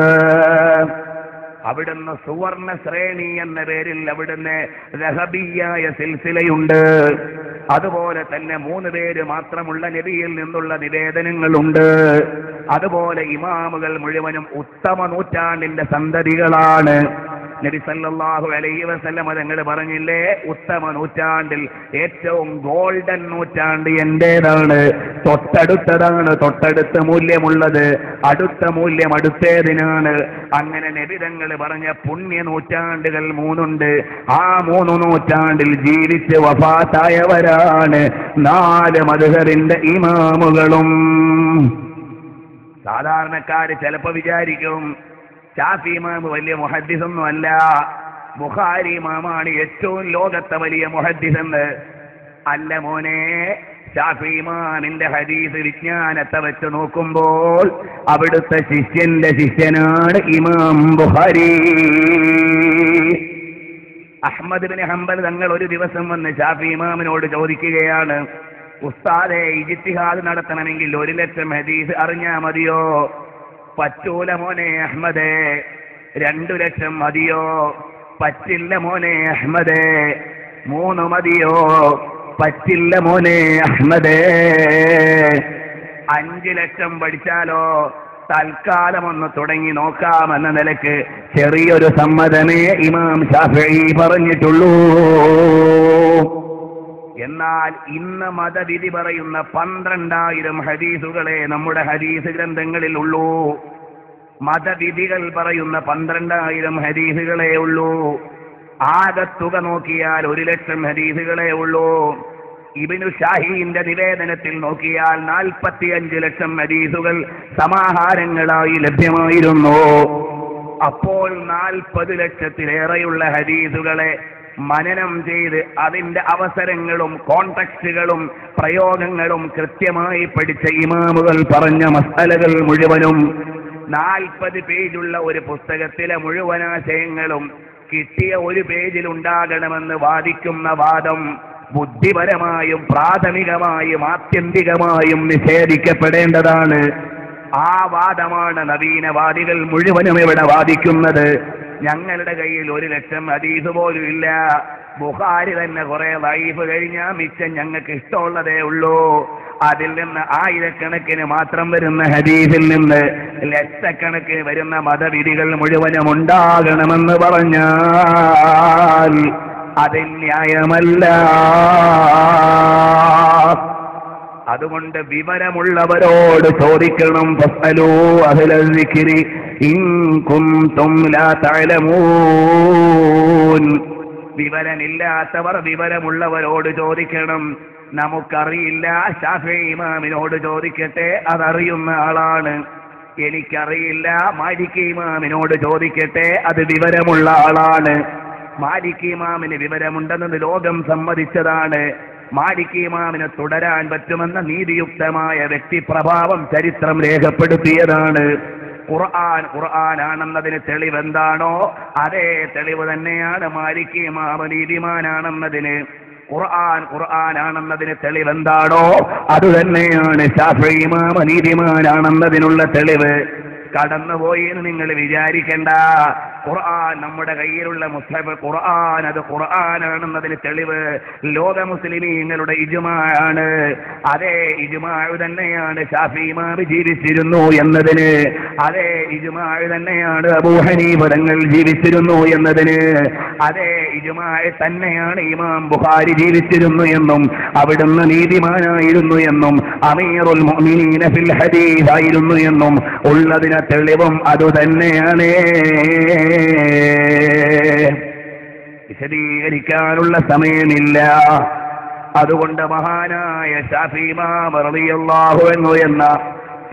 അവിടുന്ന് സുവർണ ശ്രേണി എന്ന പേരിൽ അവിടുന്ന് ദഹബിയായ സിൽസിലയുണ്ട്. അതുപോലെ തന്നെ 3 പേര് മാത്രമുള്ള നബിയിൽ നിന്നുള്ള നിവേദനങ്ങളുണ്ട്. അതുപോലെ ഇമാമുകൾ മുഴുവനും ഉത്തമ നൂറ്റാണ്ടിന്റെ സന്തതികളാണ്. നബി സല്ലല്ലാഹു അലൈഹി വസല്ലം തങ്ങൾ പറഞ്ഞില്ലേ, ഉത്തമ നൂറ്റാണ്ടിൽ ഏറ്റവും ഗോൾഡൻ നൂറ്റാണ്ട് എന്റേതാണ്, തൊട്ടടുത്തതാണ്, തൊട്ടടുത്ത മൂല്യമുള്ളത്, അടുത്ത മൂല്യം അടുത്തേതിനാണ്. അങ്ങനെ നബി തങ്ങൾ പറഞ്ഞ പുണ്യ നൂറ്റാണ്ടുകൾ 3 ഉണ്ട്. ആ 3 നൂറ്റാണ്ടിൽ ജീവിച്ച് വഫാത്തായവരാണ് 4 മദ്ഹബിന്റെ ഇമാമുകളും. സാധാരണക്കാര് ചിലപ്പോ വിചാരിക്കും ശാഫി ഇമാം വലിയ മുഹദ്ദിസൊന്നും അല്ല, ബുഖാരി ഇമാമാണ് ഏറ്റവും ലോകത്തെ വലിയ മുഹദ്ദിസെന്ന്. അല്ല മോനെ, ശാഫി ഇമാമിന്റെ ഹദീസ് വിജ്ഞാനത്തെ വെച്ച് നോക്കുമ്പോൾ അവിടുത്തെ ശിഷ്യന്റെ ശിഷ്യനാണ് ഇമാം ബുഖാരി. അഹ്മദ് ബിൻ ഹംബൽ തങ്ങൾ ഒരു ദിവസം വന്ന് ശാഫി ഇമാമിനോട് ചോദിക്കുകയാണ്, ഉസ്താദെ, ഇജ്തിഹാദ് നടത്തണമെങ്കിൽ 1,00,000 ഹദീസ് അറിഞ്ഞാ മതിയോ? പറ്റൂല മോനെ അഹ്മദേ. 2,00,000 മതിയോ? പറ്റില്ല മോനെ അഹ്മദേ. 3 മതിയോ? പറ്റില്ല മോനെ അഹ്മദേ. 5,00,000 പഠിച്ചാലോ? തൽക്കാലം ഒന്ന് തുടങ്ങി നോക്കാമെന്ന നിലക്ക് ചെറിയൊരു സമ്മതമേ ഇമാം ശാഫിഈ പറഞ്ഞിട്ടുള്ളൂ. എന്നാൽ ഇന്ന് മതവിധി പറയുന്ന 12,000 ഹദീസുകളെ നമ്മുടെ ഹദീസ് ഗ്രന്ഥങ്ങളിൽ ഉള്ളൂ. മതവിധികൾ പറയുന്ന 12,000 ഹദീസുകളേ ഉള്ളൂ. ആകെ തുക നോക്കിയാൽ 1,00,000 ഹദീസുകളേ ഉള്ളൂ. ഇബ്നു ഷാഹീന്റെ നിവേദനത്തിൽ നോക്കിയാൽ 45 ലക്ഷം ഹദീസുകൾ സമാഹാരങ്ങളായി ലഭ്യമായിരുന്നു. അപ്പോൾ 40 ലക്ഷത്തിലേറെയുള്ള ഹദീസുകളെ മനനം ചെയ്ത് അതിന്റെ അവസരങ്ങളും കോൺടെക്സ്റ്റുകളും പ്രയോഗങ്ങളും കൃത്യമായി പഠിച്ച ഇമാമുകൾ പറഞ്ഞ മസലകൾ മുഴുവനും 40 പേജുള്ള ഒരു പുസ്തകത്തിലെ മുഴുവൻ ആശയങ്ങളും കിട്ടിയ ഒരു പേജിൽ ഉണ്ടാകണമെന്ന് വാദിക്കുന്ന വാദം ബുദ്ധിപരമായും പ്രാഥമികമായും ആത്യന്തികമായും നിഷേധിക്കപ്പെടേണ്ടതാണ്. ആ വാദമാണ് നവീനവാദികൾ മുഴുവനും ഇവിടെ വാദിക്കുന്നത്. ഞങ്ങളുടെ കയ്യിൽ 1,00,000 ഹദീസ് പോലും ഇല്ല. ബുഖാരി തന്നെ കുറെ ലൈഫ് കഴിഞ്ഞാൽ മിച്ചം ഞങ്ങൾക്ക് ഇഷ്ടമുള്ളതേ ഉള്ളൂ. അതിൽ നിന്ന് 1000കണക്കിന് മാത്രം വരുന്ന ഹദീസിൽ നിന്ന് ലക്ഷക്കണക്കിന് വരുന്ന മതവിധികൾ മുഴുവനും ഉണ്ടാകണമെന്ന് പറഞ്ഞാൽ അത് ന്യായമല്ല. അതുകൊണ്ട് വിവരമുള്ളവരോട് ചോദിക്കണം, ഫസ്അലൂ അഹ്ലൽ സിക്രി ഇൻ കുൻതും ലാ തഅലമൂൻ. വിവരമില്ലാത്തവർ വിവരമുള്ളവരോട് ചോദിക്കണം. നമുക്കറിയില്ല, ശാഫിഈ ഇമാമിനോട് ചോദിക്കട്ടെ, അതറിയുന്ന ആളാണ്. എനിക്കറിയില്ല, മാലിക് ഇമാമിനോട് ചോദിക്കട്ടെ, അത് വിവരമുള്ള ആളാണ്. മാലിക് ഇമാമിന് വിവരമുണ്ടെന്ന് ലോകം സമ്മതിച്ചതാണ്. മാലിക് ഇമാമിനെ തുടരാൻ പറ്റുമെന്ന നീതിയുക്തമായ വ്യക്തിപ്രഭാവം ചരിത്രം രേഖപ്പെടുത്തിയതാണ്. ഖുർആനാണെന്നതിന് തെളിവെന്താണോ അതേ തെളിവ് തന്നെയാണ് മാലിക് ഇമാം നീതിമാനാണെന്നതിന്. ഖുർആനാണെന്നതിന് തെളിവെന്താണോ അതുതന്നെയാണ് ശാഫിഈ ഇമാം നീതിമാനാണെന്നതിനുള്ള തെളിവ്. കടന്നുപോയി എന്ന് നിങ്ങൾ വിചാരിക്കണ്ട. ഖുർആൻ നമ്മുടെ കയ്യിലുള്ള മുസ്ഹഫ് ഖുർആൻ, അത് ഖുർആനാണെന്നതിന് തെളിവ് ലോക മുസ്ലിമീങ്ങളുടെ ഇജ്മാഅാണ്. അതേ ഇജ്മാഅ് തന്നെയാണ് ശാഫിഈ ഇമാം ജീവിച്ചിരുന്നു എന്നതിന്, അതേ ഇജ്മാഅ് തന്നെയാണ് അബൂ ഹനീഫ തങ്ങൾ ജീവിച്ചിരുന്നു എന്നതിന്, അതേ ഇജ്മാഅ് തന്നെയാണ് ഇമാം ബുഖാരി ജീവിച്ചിരുന്നു എന്നും അവിടുന്ന് നീതിമാനായിരുന്നു എന്നും അമീറുൽ മുഅ്മിനീന ഫിൽ ഹദീസ് ആയിരുന്നു എന്നും ഉള്ളതിന് തെളിവും അതുതന്നെയാണ്. വിശദീകരിക്കാനുള്ള സമയമില്ല. അതുകൊണ്ട് മഹാനായ ശാഫിഈ ഇമാം റളിയല്ലാഹു അൻഹു എന്ന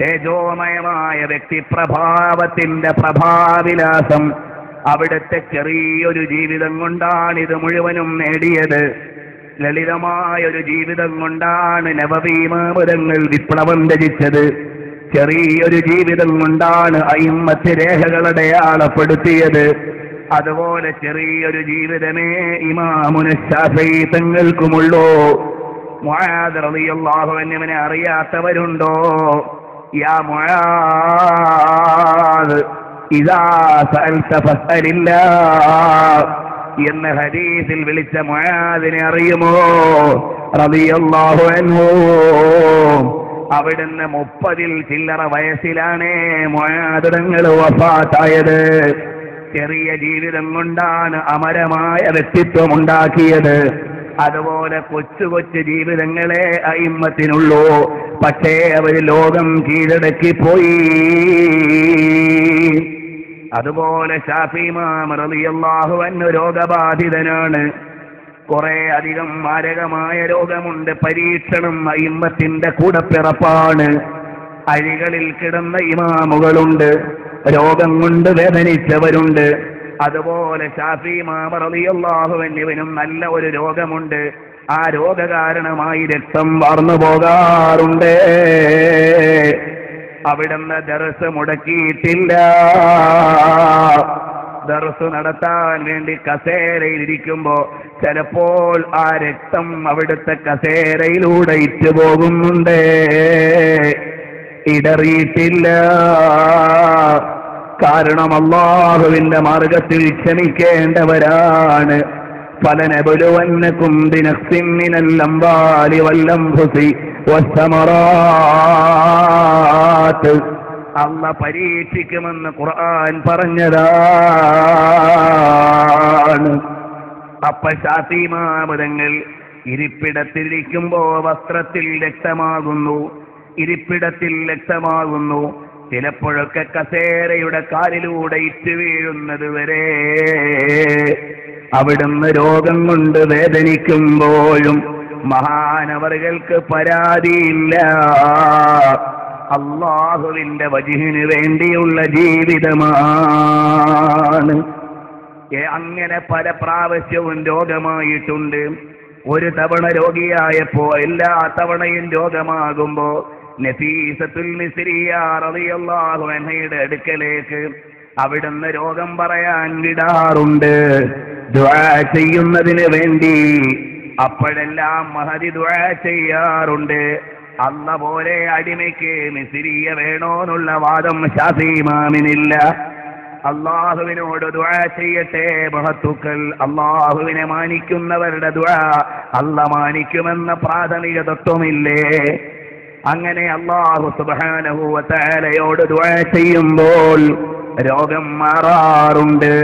തേജോമയമായ വ്യക്തിപ്രഭാവത്തിന്റെ പ്രഭാവിലാസം, അവിടുത്തെ ചെറിയൊരു ജീവിതം കൊണ്ടാണ് ഇത് മുഴുവനും നേടിയത്. ലളിതമായൊരു ജീവിതം കൊണ്ടാണ് നബവി ഇമാം തങ്ങൾ വിപ്ലവം രചിച്ചത്. ചെറിയൊരു ജീവിതം കൊണ്ടാണ് അയിമ്മത്ത് രേഖകൾ അടയാളപ്പെടുത്തിയത്. അതുപോലെ ചെറിയൊരു ജീവിതമേ ഇമാമുന ശാഫിഈ തങ്ങൾക്കുമുള്ളൂ. മുആദ് റളിയല്ലാഹു അൻഹുവിനെ അറിയാത്തവരുണ്ടോ? യാ മുആദ് ഇദാ സഅൽത ഫസ്അലില്ലാഹ് എന്ന ഹദീസിൽ വിളിച്ച മുആദിനെ അറിയുമോ? റളിയല്ലാഹു അൻഹു. അവിടുന്ന് 30 ചില്ലറ വയസ്സിലാണ് മുആദ് തങ്ങൾ വഫാത്തായത്. ചെറിയ ജീവിതം കൊണ്ടാണ് അമരമായ വ്യക്തിത്വം ഉണ്ടാക്കിയത്. അതുപോലെ കൊച്ചു കൊച്ചു ജീവിതങ്ങളെ അയിമ്മത്തിനുള്ളൂ. പക്ഷേ അവർ ലോകം കീഴടക്കി പോയി. അതുപോലെ ശാഫിഈ ഇമാം റളിയല്ലാഹു അൻഹു രോഗബാധിതനാണ്. കുറെ അധികം മാരകമായ രോഗമുണ്ട്. പരീക്ഷണം അയിമ്മത്തിന്റെ കൂടപ്പിറപ്പാണ്. അഴികളിൽ കിടന്ന ഇമാമുകളുണ്ട്, രോഗം കൊണ്ട് വേദനിച്ചവരുണ്ട്. അതുപോലെ ശാഫിഈ ഇമാം റളിയല്ലാഹു അൻഹുവിനും നല്ല ഒരു രോഗമുണ്ട്. ആ രോഗകാരണമായി രക്തം വാർന്നു പോകാറുണ്ട്. അവിടുന്ന് ദർസ് മുടക്കിയിട്ടില്ല. ദർസ് നടത്താൻ വേണ്ടി കസേരയിൽ ഇരിക്കുമ്പോ ചിലപ്പോൾ ആ രക്തം അവിടുത്തെ കസേരയിലൂടെ ഇറ്റുപോകുന്നുണ്ട്. ഇടറിയിട്ടില്ല. കാരണം അല്ലാഹുവിന്റെ മാർഗത്തിൽ ക്ഷമിക്കേണ്ടവരാണ്. ഫലനബലുവന്നകും ബിനഖ്സിൻ മിനൽ അംവാലി വൽ അൻഫുസി വസ്സമറാത്ത്. അല്ലാഹ് പരീക്ഷിക്കുമെന്ന് ഖുർആൻ പറഞ്ഞതാണ്. അപ്പൊ ശാഫിഈ ഇമാം തങ്ങൾ ഇരിപ്പിടത്തിലിരിക്കുമ്പോ വസ്ത്രത്തിൽ രക്തമാകുന്നു, ഇരിപ്പിടത്തിൽ രക്തമാകുന്നു. ചിലപ്പോഴൊക്കെ കസേരയുടെ കാലിലൂടെ ഇറ്റ് വീഴുന്നത് വരെ. അവിടുന്ന് രോഗം കൊണ്ട് വേദനിക്കുമ്പോഴും മഹാനവറുകൾക്ക് പരാതിയില്ല. അല്ലാഹുവിന്റെ വജ്ഹിന് വേണ്ടിയുള്ള ജീവിതമാണ്. അങ്ങനെ പല പ്രാവശ്യവും രോഗമായിട്ടുണ്ട്. ഒരു തവണ രോഗിയായപ്പോ എല്ലാ തവണയും രോഗമാകുമ്പോ നഫീസത്തുൽ മിസ്രിയ റളിയല്ലാഹു അൻഹയുടെ അടുക്കലേക്ക് അവിടുന്ന് രോഗം പറയാൻ വിടാറുണ്ട്, ദുആ ചെയ്യുന്നതിന് വേണ്ടി. അപ്പോഴെല്ലാം മഹദി ദുആ ചെയ്യാറുണ്ട്. അല്ല പോലെ അടിമയ്ക്ക് മിസ്രിയ വേണോന്നുള്ള വാദം ശാഫിഈ ഇമാമിനില്ല. അള്ളാഹുവിനോട് ദുആ ചെയ്യട്ടെ മഹത്തുക്കൾ. അള്ളാഹുവിനെ മാനിക്കുന്നവരുടെ ദുആ അല്ല മാനിക്കുമെന്ന പ്രാഥമിക തത്വമില്ലേ? അങ്ങനെ അല്ലാഹു സുബ്ഹാനഹു വ തആലയോട് ദുആ ചെയ്യുമ്പോൾ രോഗം മാറാറുണ്ട്.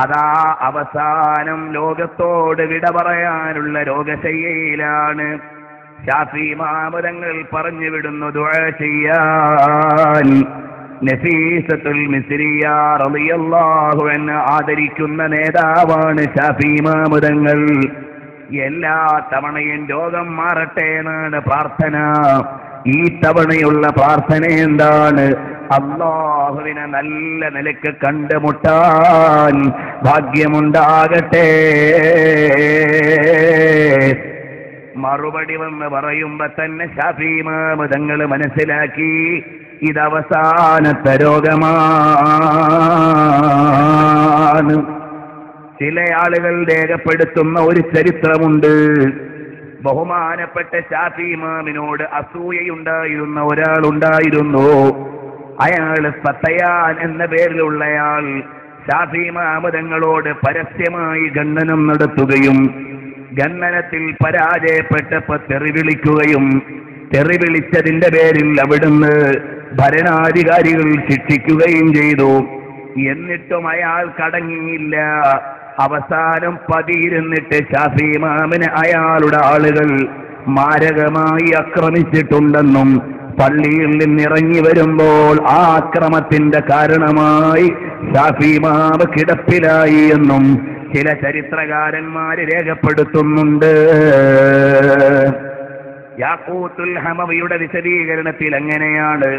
അതാ അവസാനം ലോകത്തോട് വിട പറയാനുള്ള രോഗശയ്യയിലാണ്. ശാഫിഈ ഇമാം തങ്ങൾ പറഞ്ഞു വിടുന്നു ദുആ ചെയ്യാൻ. നഫീസത്തുൽ മിസ്രിയ റളിയല്ലാഹു അൻഹ ആദരിക്കുന്ന നേതാവാണ് ശാഫിഈ ഇമാം തങ്ങൾ. എല്ലാ തവണയും രോഗം മാറട്ടെ എന്നാണ് പ്രാർത്ഥന. ഈ തവണയുള്ള പ്രാർത്ഥന എന്താണ്? അല്ലാഹുവിനെ നല്ല നിലയ്ക്ക് കണ്ടുമുട്ടാൻ ഭാഗ്യമുണ്ടാകട്ടെ. മറുപടി വന്ന് പറയുമ്പോ തന്നെ ശാഫിഈ ഇമാം തങ്ങൾ മനസ്സിലാക്കി ഇതവസാനത്തെ രോഗമാണ്. ചില ആളുകൾ രേഖപ്പെടുത്തുന്ന ഒരു ചരിത്രമുണ്ട്. ബഹുമാനപ്പെട്ട ശാഫി ഇമാമിനോട് അസൂയയുണ്ടായിരുന്ന ഒരാളുണ്ടായിരുന്നു. അയാൾ ഫതയാൻ എന്ന പേരിലുള്ളയാൾ ശാഫി ഇമാം തങ്ങളോട് പരസ്യമായി ഖണ്ഡനം നടത്തുകയും ഖണ്ഡനത്തിൽ പരാജയപ്പെട്ടപ്പോൾ തെറിവിളിക്കുകയും തെറിവിളിച്ചതിന്റെ പേരിൽ അവിടുന്ന് ഭരണാധികാരികൾ ശിക്ഷിക്കുകയും ചെയ്തു. എന്നിട്ടും അയാൾ കടങ്ങിയില്ല. അവസാനം പതിയിരുന്നിട്ട് ശാഫി ഇമാമിനെ അയാളുടെ ആളുകൾ മാരകമായി ആക്രമിച്ചിട്ടുണ്ടെന്നും പള്ളിയിൽ നിന്നിറങ്ങി വരുമ്പോൾ ആ അക്രമത്തിന്റെ കാരണമായി ശാഫി ഇമാം കിടപ്പിലായി എന്നും ചില ചരിത്രകാരന്മാര് രേഖപ്പെടുത്തുന്നുണ്ട്. യാഖൂത്തുൽ ഹമവിയുടെ വിശദീകരണത്തിൽ എങ്ങനെയാണ്?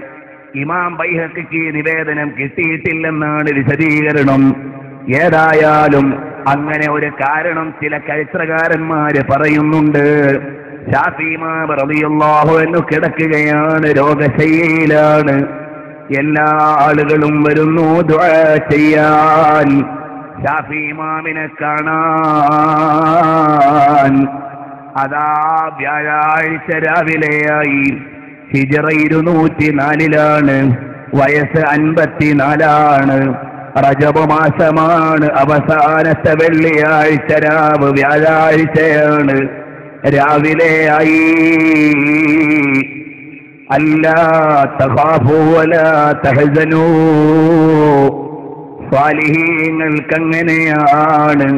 ഇമാം ബൈഹഖിക്ക് നിവേദനം കിട്ടിയിട്ടില്ലെന്നാണ് വിശദീകരണം. ഏതായാലും അങ്ങനെ ഒരു കാരണം ചില ചരിത്രകാരന്മാര് പറയുന്നുണ്ട്. ശാഫി ഇമാം റളിയല്ലാഹു അൻഹു കിടക്കുകയാണ്, രോഗശയ്യയിലാണ്. എല്ലാ ആളുകളും വരുന്നു ദുആ ചെയ്യാൻ, ശാഫി ഇമാമിനെ കാണാൻ. അതാ വ്യാഴാഴ്ച രാവിലെയായി. ഹിജ്റ 204 വയസ്സ് 54. റജബ് മാസമാണ്. അവസാനത്തെ വെള്ളിയാഴ്ച രാവ്, വ്യാഴാഴ്ചയാണ്. രാവിലെയായി. അല്ലാ തഖാഫൂ വലാ തഹ്സനൂ. സ്വാലിഹീങ്ങൾക്കങ്ങനെയാണ്.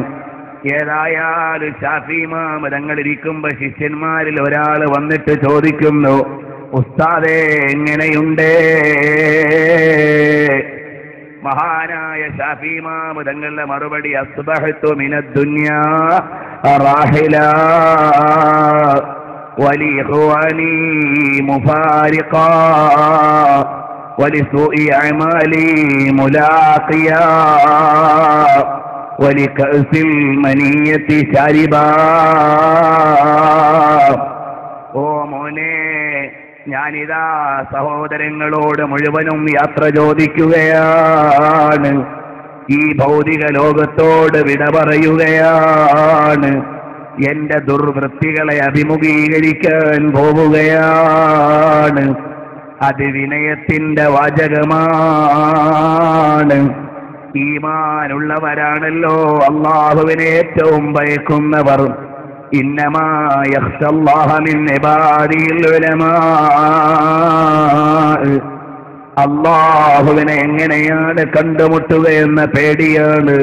ഏതായാലും ശാഫി ഇമാം തങ്ങളിരിക്കുമ്പോ ശിഷ്യന്മാരിൽ ഒരാൾ വന്നിട്ട് ചോദിക്കുന്നു, ഉസ്താദേ എങ്ങനെയുണ്ട്? മഹാനായ ശാഫി ഇമാം തങ്ങളുടെ മറുപടി, അസ്ബഹ്തു മിനദ്ദുനിയാ റാഹിലാ വലിഇഖ്വാനി മുഫാരിഖാ വലിസൂഇ അഅമാലി മുലാഖിയാ വലികഅസിൽ മനിയത്തി ശാരിബാ. ഓ മോനെ, ഞാനിതാ സഹോദരങ്ങളോട് മുഴുവനും യാത്ര ചോദിക്കുകയാണ്. ഈ ഭൗതിക ലോകത്തോട് വിട പറയുകയാണ്. എന്റെ ദുർവൃത്തികളെ അഭിമുഖീകരിക്കാൻ പോവുകയാണ്. അത് വിനയത്തിന്റെ വാചകമാണ്. ഈമാനുള്ളവരാണല്ലോ അല്ലാഹുവിനെ ഏറ്റവും ഭയക്കുന്നവർ. ഇന്നമാ യഖ്ശല്ലാഹ മിൻ ഇബാദിൽ ഉലമാ. അല്ലാഹുവിനെ എങ്ങനെയാണ് കണ്ടുമുട്ടുക എന്ന പേടിയാണ്.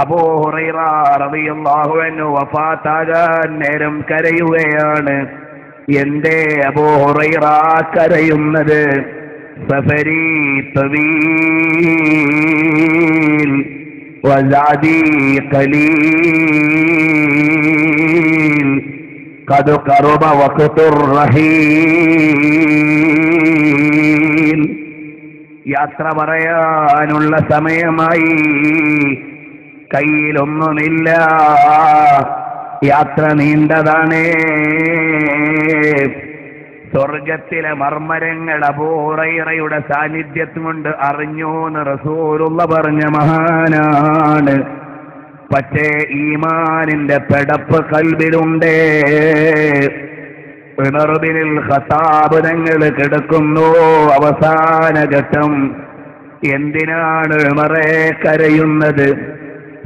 അബൂ ഹുറൈറ റളിയല്ലാഹു അൻഹു വഫാത്താകാൻ നേരം കരയുകയാണ്. എന്തേ അബൂ ഹുറൈറ കരയുന്നത്? സഫരി തവീൽ വസാദി ഖലീൽ ഖദ് ഖറബ വഖ്തുർ റഹീൽ. യാത്ര പറയാനുള്ള സമയമായി. കയ്യിലൊന്നുമില്ല. യാത്ര നീണ്ടതാണ്. സ്വർഗത്തിലെ മർമ്മരങ്ങൾ അബൂ ഹുറൈറയുടെ സാന്നിധ്യം കൊണ്ട് അറിഞ്ഞു എന്ന് റസൂലുള്ള പറഞ്ഞ മഹാനാണ്. പക്ഷേ ഈമാനിന്റെ പെടപ്പ് കൽബിലുണ്ട്. ഉമർ ഇബ്നുൽ ഖത്താബ് തങ്ങൾ കിടക്കുന്നു. അവസാന ഘട്ടം. എന്തിനാണ് ഉമറേ കരയുന്നത്?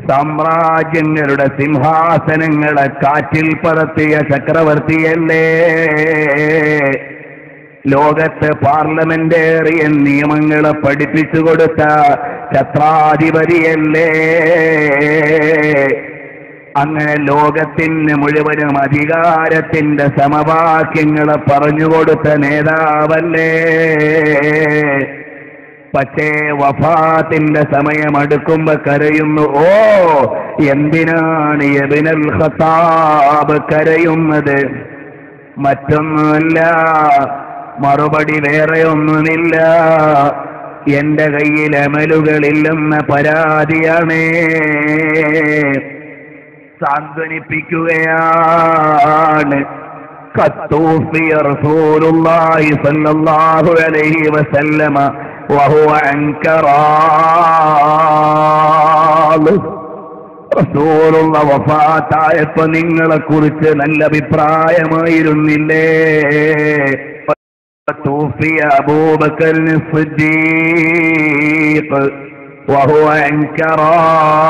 സാമ്രാജ്യങ്ങളുടെ സിംഹാസനങ്ങളെ കാറ്റിൽ പറത്തിയ ചക്രവർത്തിയല്ലേ? ലോകത്ത് പാർലമെന്റേറിയൻ നിയമങ്ങളെ പഠിപ്പിച്ചു കൊടുത്ത ഛത്രാധിപതിയല്ലേ? അങ്ങനെ ലോകത്തിന് മുഴുവനും അധികാരത്തിന്റെ സമവാക്യങ്ങളെ പറഞ്ഞുകൊടുത്ത നേതാവല്ലേ? പക്ഷേ വഫാത്തിന്റെ സമയം അടുക്കുമ്പോ കരയുന്നു. ഓ, എന്തിനാണ് ഇബ്നുൽ ഖത്താബ് കരയുന്നത്? മറ്റൊന്നുമല്ല, മറുപടി വേറെ ഒന്നുമില്ല. എന്റെ കയ്യിൽ അമലുകളില്ലെന്ന പരാതിയാണ്. സാന്ത്വനിപ്പിക്കുകയാണ്. قد توفي رسول الله صلى الله عليه وسلم وهو أنكرال. റസൂലുള്ള വഫാത്തായപ്പോ നിങ്ങളെ കുറിച്ച് നല്ല അഭിപ്രായമായിരുന്നില്ലേ? توفي أبو بكر الصديق وهو أنكرال.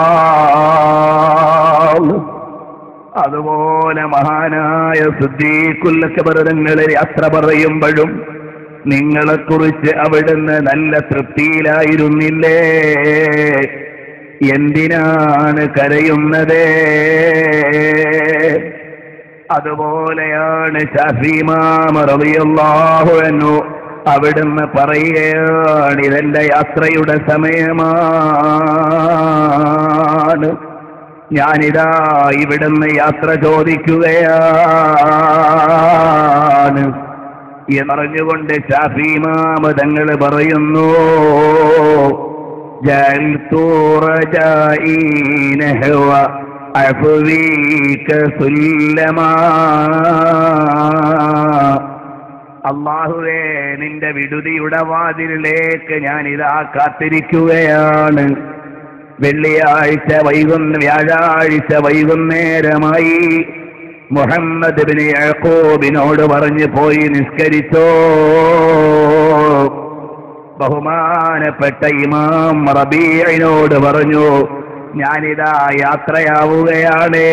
അതുപോലെ മഹാനായ സിദ്ദീഖുൽ അക്ബർ തങ്ങളെ യാത്ര പറയുമ്പോഴും നിങ്ങളെക്കുറിച്ച് അവിടുന്ന് നല്ല തൃപ്തിയിലായിരുന്നില്ലേ? എന്തിനാണ് കരയുന്നത്? അതുപോലെയാണ് ശാഫി ഇമാം റളിയല്ലാഹു അൻഹു അവിടുന്ന് പറയുകയാണ്, ഇതെന്റെ യാത്രയുടെ സമയമാണ്, ഞാനിതാ ഇവിടുന്ന് യാത്ര ചോദിക്കുകയാണ് എന്നറിഞ്ഞുകൊണ്ട് ശാഫി ഇമാം തങ്ങൾ പറയുന്നു, ജഅൽതു റജാഇ നഹ്വ അഫ്വീക സുല്ലമാ. അല്ലാഹുവേ, നിന്റെ വിടുതിയുടെ വാതിലിലേക്ക് ഞാനിതാ കാത്തിരിക്കുകയാണ്. വ്യാഴാഴ്ച വൈകുന്നേരമായി മുഹമ്മദ് ഇബ്നു യഅഖൂബിനോട് പറഞ്ഞു, പോയി നിസ്കരിച്ചോ. ബഹുമാനപ്പെട്ട ഇമാം റബീഇനോട് പറഞ്ഞു, ഞാനിതാ യാത്രയാവുകയാണ്.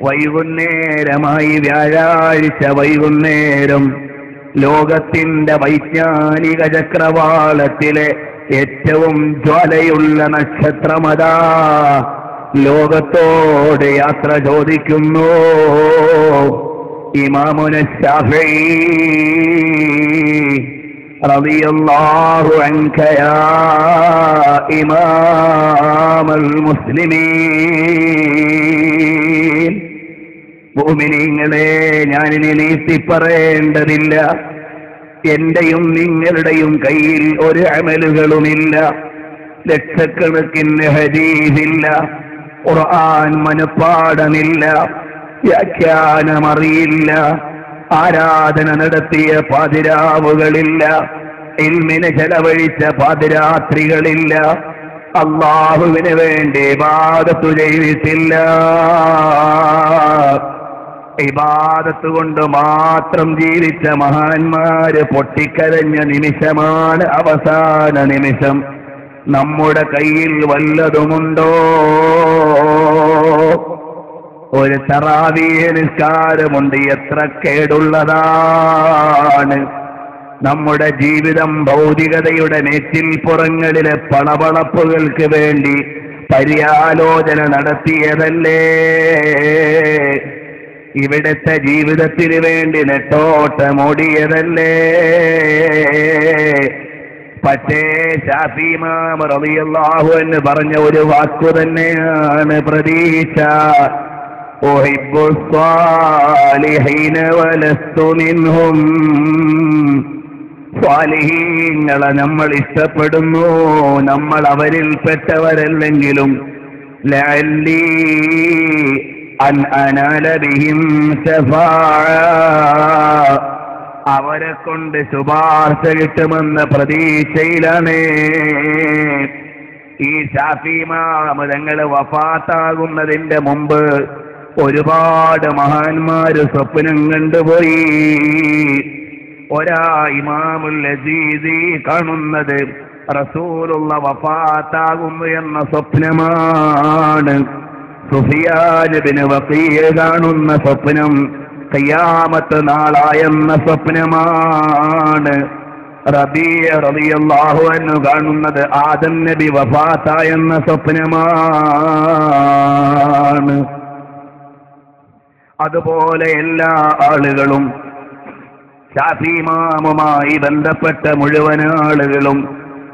വൈകുന്നേരമായി, വ്യാഴാഴ്ച വൈകുന്നേരം, ലോകത്തിന്റെ വൈജ്ഞാനിക ചക്രവാളത്തിലെ ഏറ്റവും ജ്വാലയുള്ള നക്ഷത്രമതാ ലോകത്തോട് യാത്ര ചോദിക്കുന്നു. ഇമാമുന ശാഫിഈ റളിയല്ലാഹു അൻക യാ ഇമാമൽ മുസ്ലിമീൻ. മുഅ്മിനീങ്ങളെ, ഞാനിനി നീട്ടി പറയേണ്ടതില്ല. എന്റെയും നിങ്ങളുടെയും കയ്യിൽ ഒരു അമലുകളുമില്ല. ലക്ഷക്കണക്കിന് ഹദീസില്ല, ഖുർആൻ മനപ്പാഠമില്ല, വ്യാഖ്യാനമറിയില്ല, ആരാധന നടത്തിയ പാതിരാവുകളില്ല, ഇൽമിന് ചെലവഴിച്ച പാതിരാത്രികളില്ല, അല്ലാഹുവിന് വേണ്ടി ഇബാദത്ത് ചെയ്തിട്ടില്ല. ഇബാദത്ത് കൊണ്ട് മാത്രം ജീവിച്ച മഹാന്മാര് പൊട്ടിക്കരഞ്ഞ നിമിഷമാണ് അവസാന നിമിഷം. നമ്മുടെ കയ്യിൽ വല്ലതുമുണ്ടോ? ഒരു തറാവീഹ് നിസ്കാരമുണ്ട്, എത്ര കേടുള്ളതാണ്. നമ്മുടെ ജീവിതം ഭൗതികതയുടെ നെറ്റിൽ പുറങ്ങളിലെ പണപളപ്പുകൾക്ക് വേണ്ടി പര്യാലോചന നടത്തിയതല്ലേ? ഇവിടുത്തെ ജീവിതത്തിന് വേണ്ടി നെട്ടോട്ടമോടിയതല്ലേ? പക്ഷേ ശാഫി ഇമാം റളിയല്ലാഹു അൻഹു പറഞ്ഞ ഒരു വാക്കു തന്നെയാണ് പ്രതീക്ഷ. ഉഹിബ്ബു സ്വാലിഹീന വലസ്തു മിൻഹും. സ്വാലിഹീങ്ങളെ നമ്മൾ ഇഷ്ടപ്പെടുന്നു, നമ്മൾ അവരിൽപ്പെട്ടവരല്ലെങ്കിലും ലഅല്ലി അൻ അനാല ബിഹിം ശഫാഅ, അവരെ കൊണ്ട് ശുപാർശ കിട്ടുമെന്ന പ്രതീക്ഷയിലാണ്. ഈ ശാഫി ഇമാം തങ്ങൾ വഫാത്താകുന്നതിന്റെ മുമ്പ് ഒരുപാട് മഹാന്മാര് സ്വപ്നം കണ്ടുപോയി. ഒരാ ഇമാമുൽ അസീസി കാണുന്നത് റസൂലുള്ള വഫാത്താകുന്നു എന്ന സ്വപ്നമാണ്. സുഫിയാൻ ഇബ്നു വഖീഅ കാണുന്ന സ്വപ്നം ഖിയാമത്ത് നാളായെന്ന സ്വപ്നമാണ്. റബീഅ റളിയല്ലാഹു അൻഹു കാണുന്നത് ആദം നബി വഫാത്തായെന്ന സ്വപ്നമാണ്. അതുപോലെ എല്ലാ ആളുകളും, ശാഫി ഇമാമുമായി ബന്ധപ്പെട്ട മുഴുവൻ ആളുകളും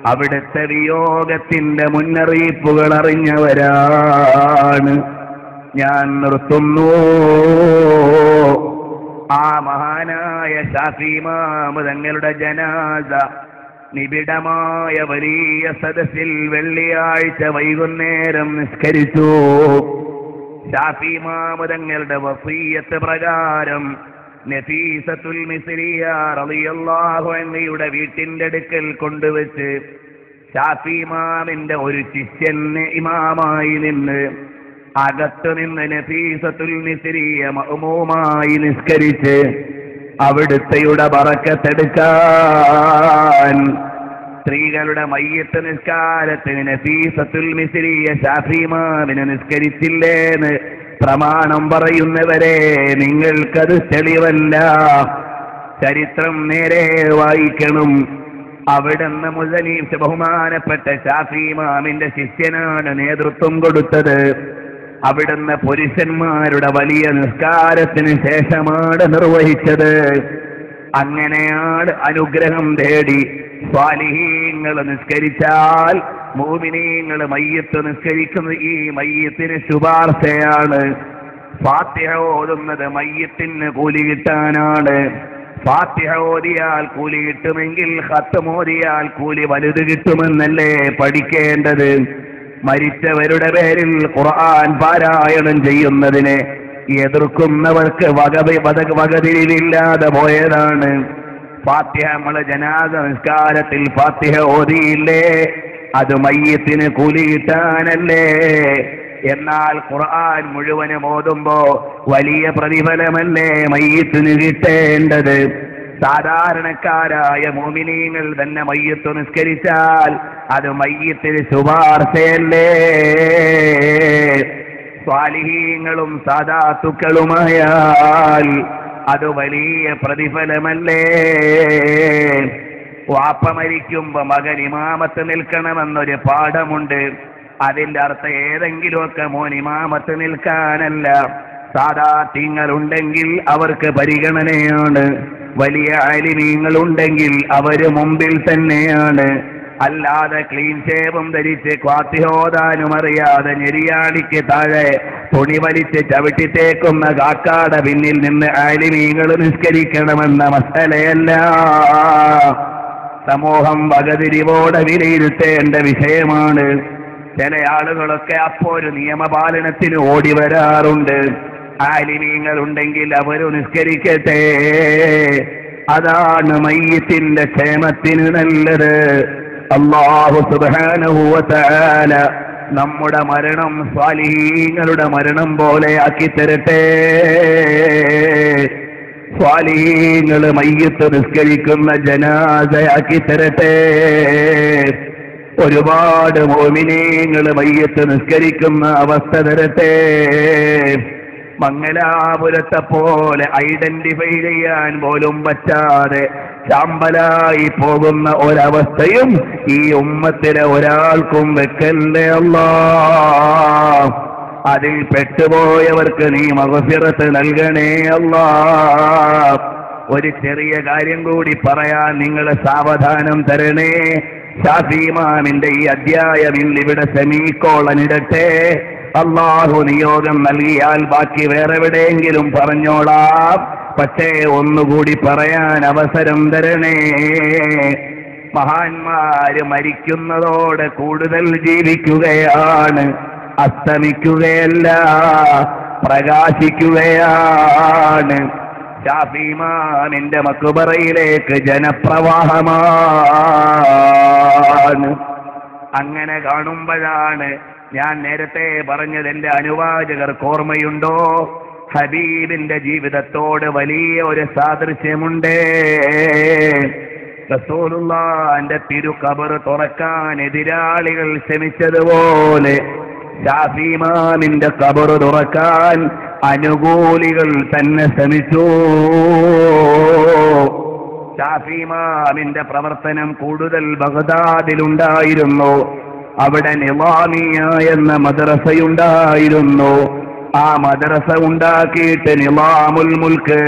അവിടുത്തെ വിയോഗത്തിന്റെ മുന്നറിയിപ്പുകൾ അറിഞ്ഞവരാണ്. ഞാൻ നിർത്തുന്നു. ആ മഹാനായ ശാഫി ഇമാം തങ്ങളുടെ ജനാസ നിബിഡമായ വലിയ സദസ്സിൽ വെള്ളിയാഴ്ച വൈകുന്നേരം നിസ്കരിച്ചു. ഷാഫി ഇമാം തങ്ങളുടെ വസിയ്യത്ത് പ്രകാരം നഫീസത്തുൽ മിസ്രിയ റളിയല്ലാഹു അൻഹയുടെ വീട്ടിന്റെ അടുക്കൽ കൊണ്ടുവച്ച് ഷാഫി ഇമാമിന്റെ ഒരു ശിഷ്യന് ഇമാമായി നിന്ന് അകത്തു നിന്ന് നഫീസത്തുൽ മിസ്രിയ മഅ്മൂമായി നിസ്കരിച്ച് അവിടുത്തെയുടെ ബറക്കത്തെടുക്കാൻ സ്ത്രീകളുടെ മയ്യത്ത് നിസ്കാരത്തിന് നഫീസത്തുൽ മിസ്രിയ ഷാഫി ഇമാമിനെ നിസ്കരിച്ചില്ലേന്ന് പ്രമാണം പറയുന്നവരെ നിങ്ങൾക്കത് തെളിവല്ല. ചരിത്രം നേരെ വായിക്കണം. അവിടുന്ന് മുസനീഫ് ബഹുമാനപ്പെട്ട ഷാഫി ഇമാമിന്റെ ശിഷ്യനാണ് നേതൃത്വം കൊടുത്തത്. അവിടുന്ന് പുരുഷന്മാരുടെ വലിയ നിസ്കാരത്തിന് ശേഷമാണ് നിർവഹിച്ചത്. അങ്ങനെയാണ് അനുഗ്രഹം തേടി സ്വാലിഹീങ്ങൾ നിസ്കരിച്ചാൽ മുഅ്മിനീങ്ങൾ മയ്യത്ത് നിസ്കരിക്കുന്നത് ഈ മയ്യത്തിന് ശുപാർശയാണ്. ഫാത്തിഹ ഓതുന്നത് മയ്യത്തിന് കൂലി കിട്ടാനാണ്. ഫാത്തിഹ ഓതിയാൽ കൂലി കിട്ടുമെങ്കിൽ ഖത്ം ഓതിയാൽ കൂലി വലുത് കിട്ടുമെന്നല്ലേ പഠിക്കേണ്ടത്. മരിച്ചവരുടെ പേരിൽ ഖുർആൻ പാരായണം ചെയ്യുന്നതിനെ എതിർക്കുന്നവർക്ക് വകതിരിവില്ലാതെ പോയതാണ്. ഫാത്തിഹ നമ്മളെ ജനാസ നിസ്കാരത്തിൽ ഫാത്തിഹ ഓതിയില്ലേ, അത് മയ്യത്തിന് കൂലി കിട്ടാനല്ലേ. എന്നാൽ ഖുർആൻ മുഴുവനും ഓതുമ്പോ വലിയ പ്രതിഫലമല്ലേ മയ്യത്തിന് കിട്ടേണ്ടത്. സാധാരണക്കാരായ മുഅ്മിനീങ്ങൾ തന്നെ മയ്യത്ത് നിസ്കരിച്ചാൽ അത് മയ്യത്തിന് ശുപാർശയല്ലേ. സ്വാലിഹീങ്ങളും സാദാത്തുക്കളുമായാൽ അത് വലിയ പ്രതിഫലമല്ലേ. വാപ്പ മരിക്കുമ്പോ മകൻ ഇമാമത്ത് നിൽക്കണമെന്നൊരു പാഠമുണ്ട്. അതിന്റെ അർത്ഥം ഏതെങ്കിലുമൊക്കെ മോൻ ഇമാമത്ത് നിൽക്കാനല്ല. സാദാത്യങ്ങളുണ്ടെങ്കിൽ അവർക്ക് പരിഗണനയാണ്. വലിയ ആലിമീങ്ങളുണ്ടെങ്കിൽ അവര് മുമ്പിൽ തന്നെയാണ്. അല്ലാതെ ക്ലീൻ ഷേവും ധരിച്ച് ഫാത്തിഹോദാനും അറിയാതെ ഞെരിയാണിക്ക് താഴെ തുണി വലിച്ച് ചവിട്ടിത്തേക്കുന്ന കാക്കാടെ പിന്നിൽ നിന്ന് ആലിമീങ്ങൾ നിസ്കരിക്കണമെന്ന മസലയല്ല. സമൂഹം വകതിരിവോടെ വിലയിരുത്തേണ്ട വിഷയമാണ്. ചില ആളുകളൊക്കെ അപ്പോ ഒരു നിയമപാലനത്തിന് ഓടി വരാറുണ്ട്. ആലിമീങ്ങൾ ഉണ്ടെങ്കിൽ അവര് നിസ്കരിക്കട്ടെ, അതാണ് മയ്യത്തിന്റെ ക്ഷേമത്തിന് നല്ലത്. അല്ലാഹു സുബ്ഹാനഹു വ തആല നമ്മുടെ മരണം സ്വാലിഹീങ്ങളുടെ മരണം പോലെ ആക്കി തരട്ടെ. സ്വാലിഹീങ്ങൾ മയ്യത്ത് നിസ്കരിക്കുന്ന ജനാസയാക്കി തരട്ടെ. ഒരുപാട് മുഅ്മിനീങ്ങൾ മയ്യത്ത് നിസ്കരിക്കുന്ന അവസ്ഥ തരട്ടെ. മംഗലാപുരത്തെ പോലെ ഐഡന്റിഫൈ ചെയ്യാൻ പോലും പറ്റാതെ ചാമ്പലായി പോകുന്ന ഒരവസ്ഥയും ഈ ഉമ്മത്തിലെ ഒരാൾക്കും വെക്കല്ലേ അല്ലാഹ്. അതിൽ പെട്ടുപോയവർക്ക് നീ മഗ്ഫിറത്ത് നൽകണേ അല്ലാഹ്. ഒരു ചെറിയ കാര്യം കൂടി പറയാൻ നിങ്ങൾ സാവധാനം തരണേ. ഷാഫി ഇമാമിന്റെ ഈ അധ്യായം ഇവിടെ സെമിക്കോളനിടട്ടെ. അല്ലാഹു നിയോഗം നൽകിയാൽ ബാക്കി വേറെ എവിടെയെങ്കിലും പറഞ്ഞോളാം. പക്ഷേ ഒന്നുകൂടി പറയാൻ അവസരം തരണേ. മഹാന്മാര് മരിക്കുന്നതോടെ കൂടുതൽ ജീവിക്കുകയാണ്, അസ്തമിക്കുകയല്ല, പ്രകാശിക്കുകയാണ്. ഷാഫി ഇമാമിന്റെ മക്ബറയിലേക്ക് ജനപ്രവാഹമാണ്. അങ്ങനെ കാണുമ്പോഴാണ് ഞാൻ നേരത്തെ പറഞ്ഞത്. എന്റെ അനുവാചകർക്ക് ഓർമ്മയുണ്ടോ? ഹബീബിന്റെ ജീവിതത്തോട് വലിയ ഒരു സാദൃശ്യമുണ്ട്. റസൂലുള്ളാഹിന്റെ തിരുഖബർ തുറക്കാൻ എതിരാളികൾ ശ്രമിച്ചതുപോലെ ഷാഫി ഇമാമിന്റെ ഖബർ തുറക്കാൻ അനുകൂലികൾ തന്നെ ശ്രമിച്ചു. ഷാഫി ഇമാമിന്റെ പ്രവർത്തനം കൂടുതൽ ബഗ്ദാദിലുണ്ടായിരുന്നു. അവിടെ നിളാമിയ എന്ന മദ്രസയുണ്ടായിരുന്നു. ആ മദ്രസ ഉണ്ടാക്കിയിട്ട് നിളാമുൽ മുൽക്ക്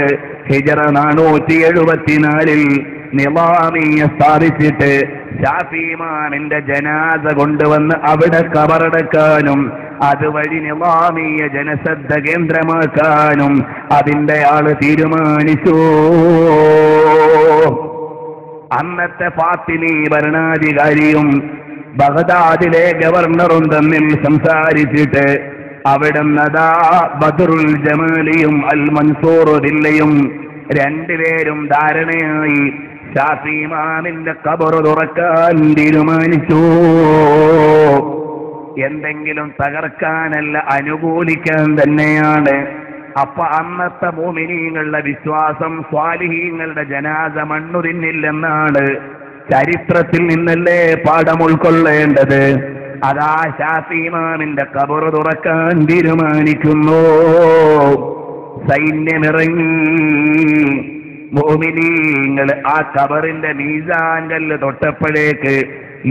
ഹിജറ 474 നിളാമിയ സ്ഥാപിച്ചിട്ട് ഷാഫി ഇമാമിന്റെ ജനാസ കൊണ്ടുവന്ന് അവിടെ ഖബറടക്കാനും അതുവഴി നിളാമിയ ജനശ്രദ്ധ കേന്ദ്രമാക്കാനും അതിന്റെ ആള് തീരുമാനിച്ചു. അന്നത്തെ ഫാത്തിമി ഭരണാധികാരിയും ബഗ്ദാദിലെ ഗവർണറും തമ്മിൽ സംസാരിച്ചിട്ട് അവിടുന്നതാ ബദറുൽ ജമാലിയും അൽ മൻസൂർ ദില്ലയും രണ്ടുപേരും ധാരണയായി ശാഫി ഇമാമിന്റെ ഖബർ തുറക്കാൻ തീരുമാനിച്ചു. എന്തെങ്കിലും തകർക്കാനല്ല, അനുകൂലിക്കാൻ തന്നെയാണ്. അപ്പൊ അന്നത്തെ മുഅ്മിനീങ്ങളുടെ വിശ്വാസം സ്വാലിഹീങ്ങളുടെ ജനാസ മണ്ണു തിന്നില്ലെന്നാണ്. ചരിത്രത്തിൽ നിന്നല്ലേ പാഠം ഉൾക്കൊള്ളേണ്ടത്. അതാ ശാഫി ഇമാമിന്റെ ഖബർ തുറക്കാൻ തീരുമാനിക്കുന്നു. സൈന്യമിറങ്ങി. മുഅ്മിനീങ്ങൾ ആ ഖബറിന്റെ മീസാൻ കല്ല് തൊട്ടപ്പോഴേക്ക്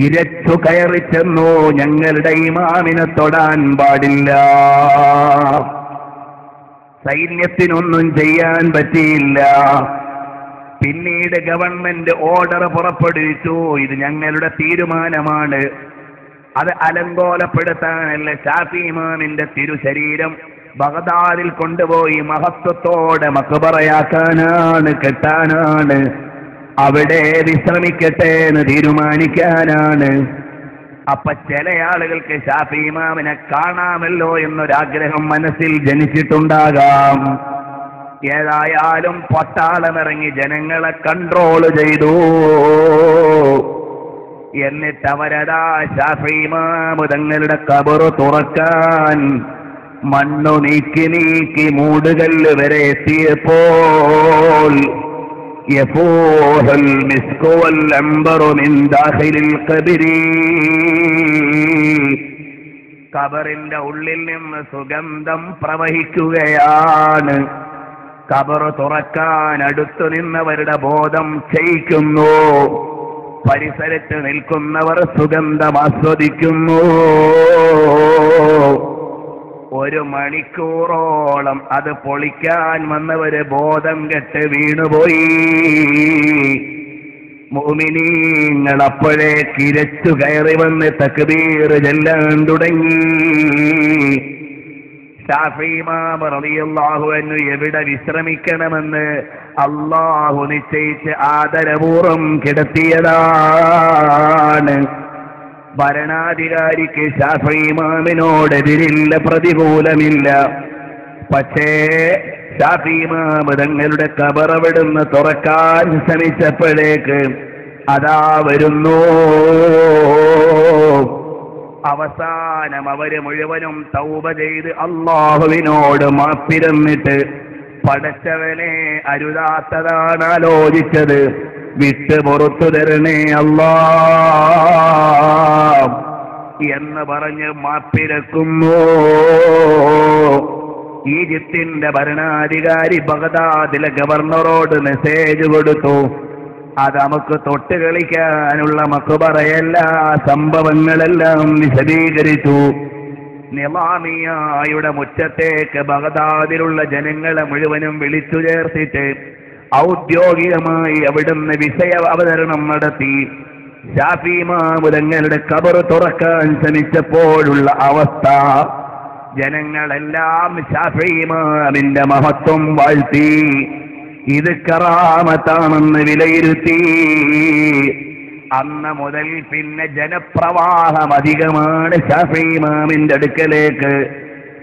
ഇരച്ചു കയറി ചെന്നു. ഞങ്ങളുടെ ഇമാമിനെ തൊടാൻ പാടില്ല. സൈന്യത്തിനൊന്നും ചെയ്യാൻ പറ്റിയില്ല. പിന്നീട് ഗവൺമെന്റ് ഓർഡർ പുറപ്പെടുവിച്ചു. ഇത് ഞങ്ങളുടെ തീരുമാനമാണ്. അത് അലങ്കോലപ്പെടുത്താനല്ല, ശാഫി ഇമാമിന്റെ തിരുശരീരം ബഗ്ദാദിൽ കൊണ്ടുപോയി മഹത്വത്തോടെ മഖ്ബറയാക്കാനാണ്, കെട്ടാനാണ്, അവിടെ വിശ്രമിക്കട്ടെ എന്ന് തീരുമാനിക്കാനാണ്. അപ്പൊ ചില ആളുകൾക്ക് ശാഫി ഇമാമിനെ കാണാമല്ലോ എന്നൊരാഗ്രഹം മനസ്സിൽ ജനിച്ചിട്ടുണ്ടാകാം. ഏതായാലും പട്ടാളമിറങ്ങി ജനങ്ങളെ കൺട്രോൾ ചെയ്തു. എന്നിട്ട് അവരതാ ശാഫി ഇമാം തങ്ങളുടെ ഖബർ തുറക്കാൻ മണ്ണു നീക്കി നീക്കി മൂടുകല്ല് വരെ എത്തിയപ്പോൾ യഫൂഹുൽ മിസ്കു വൽ അംബറു മിൻ ദാഖിലിൽ ഖബരി, ഖബറിന്റെ ഉള്ളിൽ നിന്ന് സുഗന്ധം പ്രവഹിക്കുകയാണ്. ഖബർ തുറക്കാൻ അടുത്തു നിന്നവരുടെ ബോധം ക്ഷയിക്കുന്നു. പരിസരത്ത് നിൽക്കുന്നവർ സുഗന്ധം ആസ്വദിക്കുന്നു. 1 മണിക്കൂറോളം അത് പൊളിക്കാൻ വന്നവര് ബോധം കെട്ട് വീണുപോയി. മുഅ്മിനീങ്ങൾ അപ്പോഴേ കിരച്ചു കയറി വന്ന് തക്ബീർ ചൊല്ലാൻ തുടങ്ങി. ശാഫി ഇമാം റളിയല്ലാഹു അൻഹു എവിടെ വിശ്രമിക്കണമെന്ന് അല്ലാഹു നിശ്ചയിച്ച് ആദരപൂർവം കിടത്തിയതാണ്. ഭരണാധികാരിക്ക് ശാഫി ഇമാമിനോടെതിരില്ല, പ്രതികൂലമില്ല. പക്ഷേ ശാഫി ഇമാം തങ്ങളുടെ ഖബർ അവിടുന്ന് തുറക്കാൻ ശ്രമിച്ചപ്പോഴേക്ക് അതാ വരുന്നു. അവസാനം അവര് മുഴുവനും തൗബ ചെയ്ത് അല്ലാഹുവിനോട് മാപ്പിരന്നിട്ട് പടച്ചവനെ അരുതാത്തതാണ് ആലോചിച്ചത്, വിട്ട് പുറത്തു തരണേ അല്ലാ എന്ന് പറഞ്ഞ് മാപ്പിരക്കുന്നു. ഈജിപ്തിന്റെ ഭരണാധികാരി ബഗ്ദാദിലെ ഗവർണറോട് മെസ്സേജ് കൊടുത്തു. അത് നമുക്ക് തൊട്ട് കളിക്കാനുള്ള മഖ്ബറയല്ല, സംഭവങ്ങളെല്ലാം വിശദീകരിച്ചു. നിളാമിയായുടെ മുറ്റത്തേക്ക് ബഗ്ദാദിലുള്ള ജനങ്ങളെ മുഴുവനും വിളിച്ചു ചേർത്തിട്ട് ഔദ്യോഗികമായി അവിടുന്ന് വിഷയ അവതരണം നടത്തി. ശാഫി ഇമാം തങ്ങളുടെ ഖബർ തുറക്കാൻ ശ്രമിച്ചപ്പോഴുള്ള അവസ്ഥ, ജനങ്ങളെല്ലാം ശാഫി ഇമാമിന്റെ മഹത്വം വാഴ്ത്തി. ഇത് കറാമത്താണെന്ന് വിലയിരുത്തി. അന്ന് മുതൽ പിന്നെ ജനപ്രവാഹം അധികമാണ് ശാഫി ഇമാമിന്റെ അടുക്കലേക്ക്.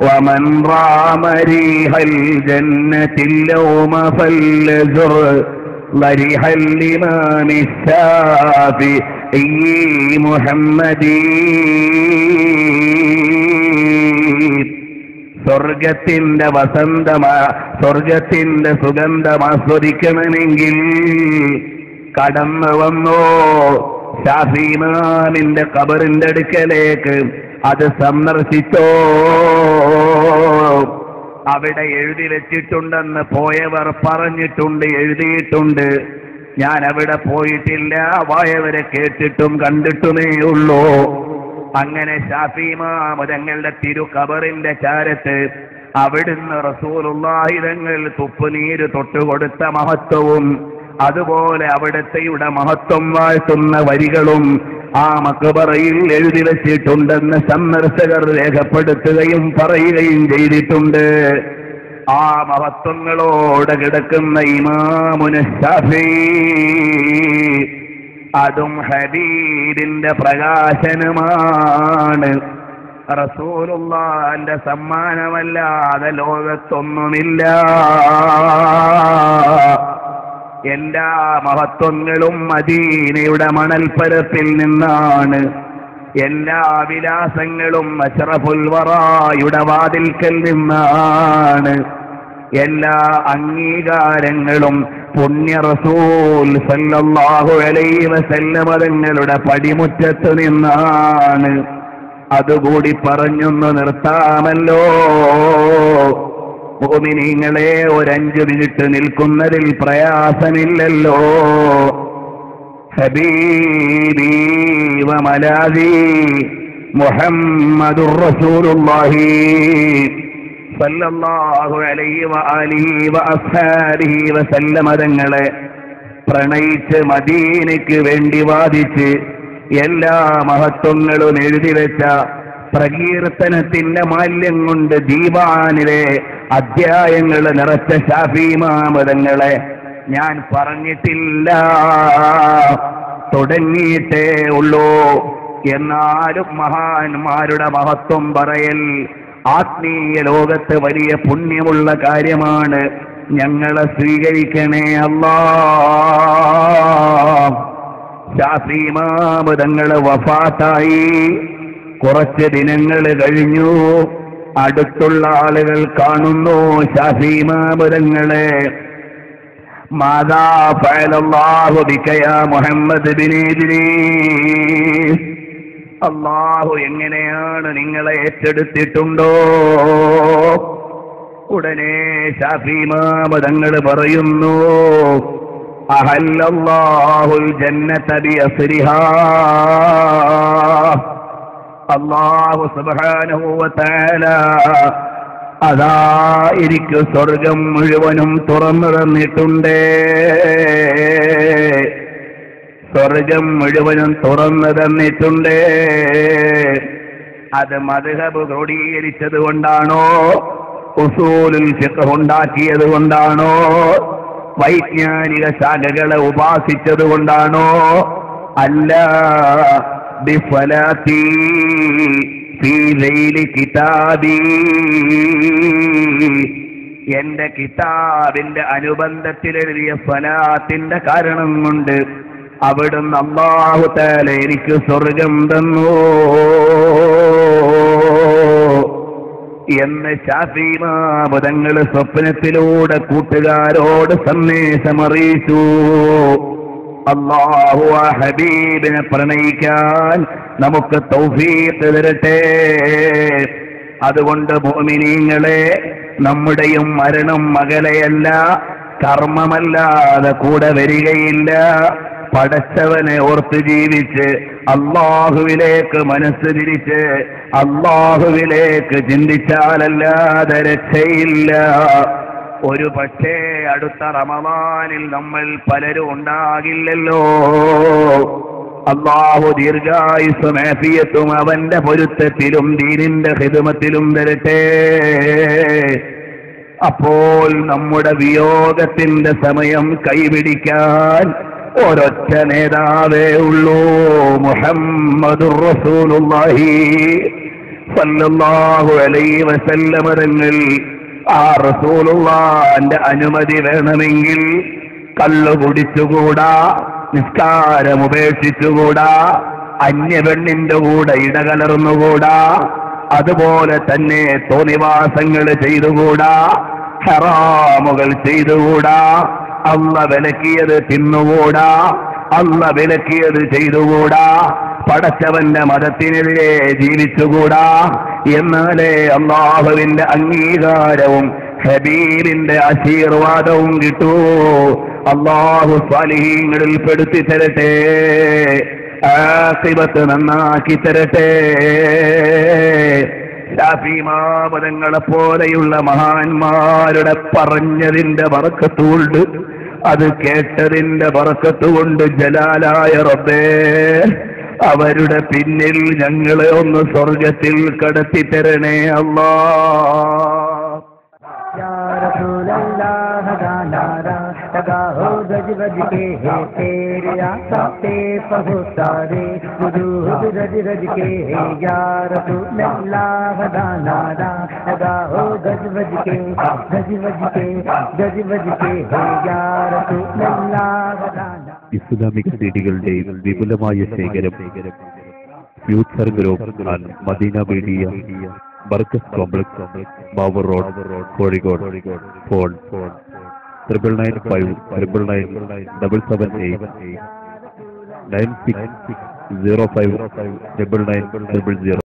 ومن رام ريح الجنة اليوم فليزر ضريح الإمام الشافعي محمد. സ്വർഗത്തിന്റെ സ്വർഗത്തിന്റെ സുഗന്ധം ആസ്വദിക്കണമെങ്കിൽ കടന്നു വന്നോ ശാഫി ഇമാമിന്റെ ഖബറിന്റെ അടുക്കലേക്ക്, അത് സന്ദർശിച്ചോ. അവിടെ എഴുതി വെച്ചിട്ടുണ്ടെന്ന് പോയവർ പറഞ്ഞിട്ടുണ്ട്, എഴുതിയിട്ടുണ്ട്. ഞാൻ അവിടെ പോയിട്ടില്ല, വായവരെ കേട്ടിട്ടും കണ്ടിട്ടുമേ ഉള്ളൂ. അങ്ങനെ ശാഫി ഇമാം തങ്ങളുടെ തിരു ഖബറിന്റെ ചാരത്ത് അവിടുന്ന് റസൂലുള്ളാഹി തങ്ങൾ തുപ്പുനീര് തൊട്ടുകൊടുത്ത മഹത്വവും അതുപോലെ അവിടുത്തെയുടെ മഹത്വം വാഴ്ത്തുന്ന വരികളും ആ മഖ്ബറയിൽ എഴുതി വെച്ചിട്ടുണ്ടെന്ന് സന്ദർശകർ രേഖപ്പെടുത്തുകയും പറയുകയും ചെയ്തിട്ടുണ്ട്. ആ മഹത്വങ്ങളോടെ കിടക്കുന്ന ഇമാമുന ശാഫി, അതും ഹദീദിന്റെ പ്രകാശനമാണ്. റസൂലുള്ളാഹിന്റെ സമ്മാനമല്ലാതെ ലോകത്തൊന്നുമില്ല. എല്ലാ മഹത്വങ്ങളും മദീനയുടെ മണൽപ്പരപ്പിൽ നിന്നാണ്. എല്ലാ വിലാസങ്ങളും അഷ്റഫുൽ വറായുടെ വാതിൽക്കൽ നിന്നാണ്. എല്ലാ അംഗീകാരങ്ങളും പുണ്യ റസൂൽ സല്ലല്ലാഹു അലൈഹി വസല്ലം തങ്ങളുടെ പടിമുറ്റത്ത് നിന്നാണ്. അതുകൂടി പറഞ്ഞൊന്ന് നിർത്താമല്ലോ. മുഅ്മിനീങ്ങളെ, ഒരു 5 മിനിറ്റ് നിൽക്കുന്നതിൽ പ്രയാസമില്ലല്ലോ. ഹബീബി വമലാദി മുഹമ്മദുർ റസൂലുള്ളാഹി സല്ലല്ലാഹു അലൈഹി വആലിഹി വഅസ്ഹാബിഹി വസല്ലമ തങ്ങളെ പ്രണയിച്ച് മദീനയ്ക്ക് വേണ്ടി വാദിച്ച് എല്ലാ മഹത്വങ്ങളും എഴുതി വെച്ച പ്രകീർത്തനത്തിന്റെ മാല്യം കൊണ്ട് ദീവാനിലെ അധ്യായങ്ങൾ നിറച്ച ശാഫി ഇമാം തങ്ങളെ ഞാൻ പറഞ്ഞിട്ടില്ല, തുടങ്ങിയിട്ടേ ഉള്ളൂ. എന്നാലും മഹാന്മാരുടെ മഹത്വം പറയൽ ആത്മീയ ലോകത്ത് വലിയ പുണ്യമുള്ള കാര്യമാണ്. ഞങ്ങളെ സ്വീകരിക്കണേ അല്ലാഹ്. ശാഫി ഇമാം തങ്ങൾ വഫാത്തായി കുറച്ച് ദിനങ്ങൾ കഴിഞ്ഞു. അടുത്തുള്ള ആളുകൾ കാണുന്നു ശാഫി ഇമാം തങ്ങളെ. മാദാ ഫഅലല്ലാഹു ബിക യാ മുഹമ്മദ് ബിൻ ഇദ്രീസ്, അല്ലാഹു എങ്ങനെയാണ് നിങ്ങളെ ഏറ്റെടുത്തിട്ടുണ്ടോ? ഉടനെ ശാഫി ഇമാം തങ്ങൾ പറയുന്നു, അഹല്ലല്ലാഹുൽ ജന്നത ബിഅസ്രിഹാ, അല്ലാഹു സുബ്ഹാനഹു വ തആല അതാ എനിക്ക് സ്വർഗം മുഴുവനും തുറന്നു തന്നിട്ടുണ്ട്. സ്വർഗം മുഴുവനും തുറന്നു തന്നിട്ടുണ്ട്. അത് മദ്ഹബ് ക്രോഡീകരിച്ചത് കൊണ്ടാണോ? ഉസൂലുൽ ഫിഖ് ഉണ്ടാക്കിയത് കൊണ്ടാണോ? വൈജ്ഞാനിക ശാഖകളെ ഉപാസിച്ചത് കൊണ്ടാണോ? അല്ല, ബിഫലാത്തി ഫീ ലൈലി കിതാബി, എന്റെ കിതാബിന്റെ അനുബന്ധത്തിൽ എഴുതിയ സ്വലാത്തിന്റെ കാരണം കൊണ്ട് അവിടുന്ന് അല്ലാഹു തആല എനിക്ക് സ്വർഗം തന്നു എന്ന് ശാഫി ഇമാം തങ്ങൾ സ്വപ്നത്തിലൂടെ കൂട്ടുകാരോട് സന്ദേശമറിയിച്ചു. അല്ലാഹു ആ ഹബീബിനെ പ്രണയിക്കാൻ നമുക്ക് തൗഫീഖ് തരട്ടെ. അതുകൊണ്ട് മുഅ്മിനീങ്ങളെ, നമ്മുടെയും മരണം അകലെയല്ല, കർമ്മമല്ലാതെ കൂടെ വരികയില്ല. പടച്ചവനെ ഓർത്ത് ജീവിച്ച് അല്ലാഹുവിലേക്ക് മനസ്സ് തിരിച്ച് അല്ലാഹുവിലേക്ക് ചിന്തിച്ചാലല്ലാതെ രക്ഷയില്ല. ഒരു പക്ഷേ അടുത്ത റമളാനിൽ നമ്മൾ പലരും ഉണ്ടാകില്ലല്ലോ. അല്ലാഹു ദീർഘായുസ്സും ആഫിയത്തും അവന്റെ പൊരുത്തത്തിലും ദീനിന്റെ ഖിദ്മത്തിലും തരട്ടെ. അപ്പോൾ നമ്മുടെ വിയോഗത്തിന്റെ സമയം കൈപിടിക്കാൻ ഒരൊറ്റ നേതാവേ ഉള്ളൂ, മുഹമ്മദുർ റസൂലുള്ളാഹി സല്ലല്ലാഹു അലൈഹി വസല്ലം തങ്ങൾ. ആ റസൂലുള്ളാഹിന്റെ അനുമതി വേണമെങ്കിൽ കള്ളു കുടിച്ചുകൂടാ, നിസ്കാരം ഉപേക്ഷിച്ചുകൂടാ, അന്യപെണ്ണിന്റെ കൂടെ ഇടകലർന്നുകൂടാ, അതുപോലെ തന്നെ തോന്നിവാസങ്ങൾ ചെയ്തുകൂടാ, ഹറാമുകൾ ചെയ്തുകൂടാ, അള്ള വിലക്കിയത് തിന്നുകൂടാ, അള്ള വിലക്കിയത് ചെയ്തുകൂടാ, പടച്ചവന്റെ മതത്തിനെതിരെ ജീവിച്ചുകൂടാ. എന്നാലേ അല്ലാഹുവിന്റെ അംഗീകാരവും ഹബീബിന്റെ ആശീർവാദവും കിട്ടൂ. അല്ലാഹു സ്വാലിഹീങ്ങളിൽ പെടുത്തി തരട്ടെ, ആഖിബത്ത് നന്നാക്കി തരട്ടെ. ശാഫി ഇമാം തങ്ങളെ പോലെയുള്ള മഹാന്മാരുടെ പറഞ്ഞതിന്റെ ബറക്കത്തുകൊണ്ട്, അത് കേട്ടതിന്റെ ബറക്കത്തുകൊണ്ട് ജലാലായ റബ്ബേ, അവരുടെ പിന്നിൽ ഞങ്ങളെ ഒന്ന് സ്വർഗത്തിൽ കടത്തി തരണേ അല്ലാഹ്. लगा हो गज गज के है तेरे आका पे पहुँचारे दुरूद रज रज के है या रसूल अल्लाह दाना लगा हो गज गज के है या रसूल अल्लाह दाना. ഇസ്ലാമിക് സീഡികളുടെയും വിപുലമായ ശേഖരം future group and Medina media ബർക്കസ് complex Babar road Kozhikode. Phone 999599778960599900.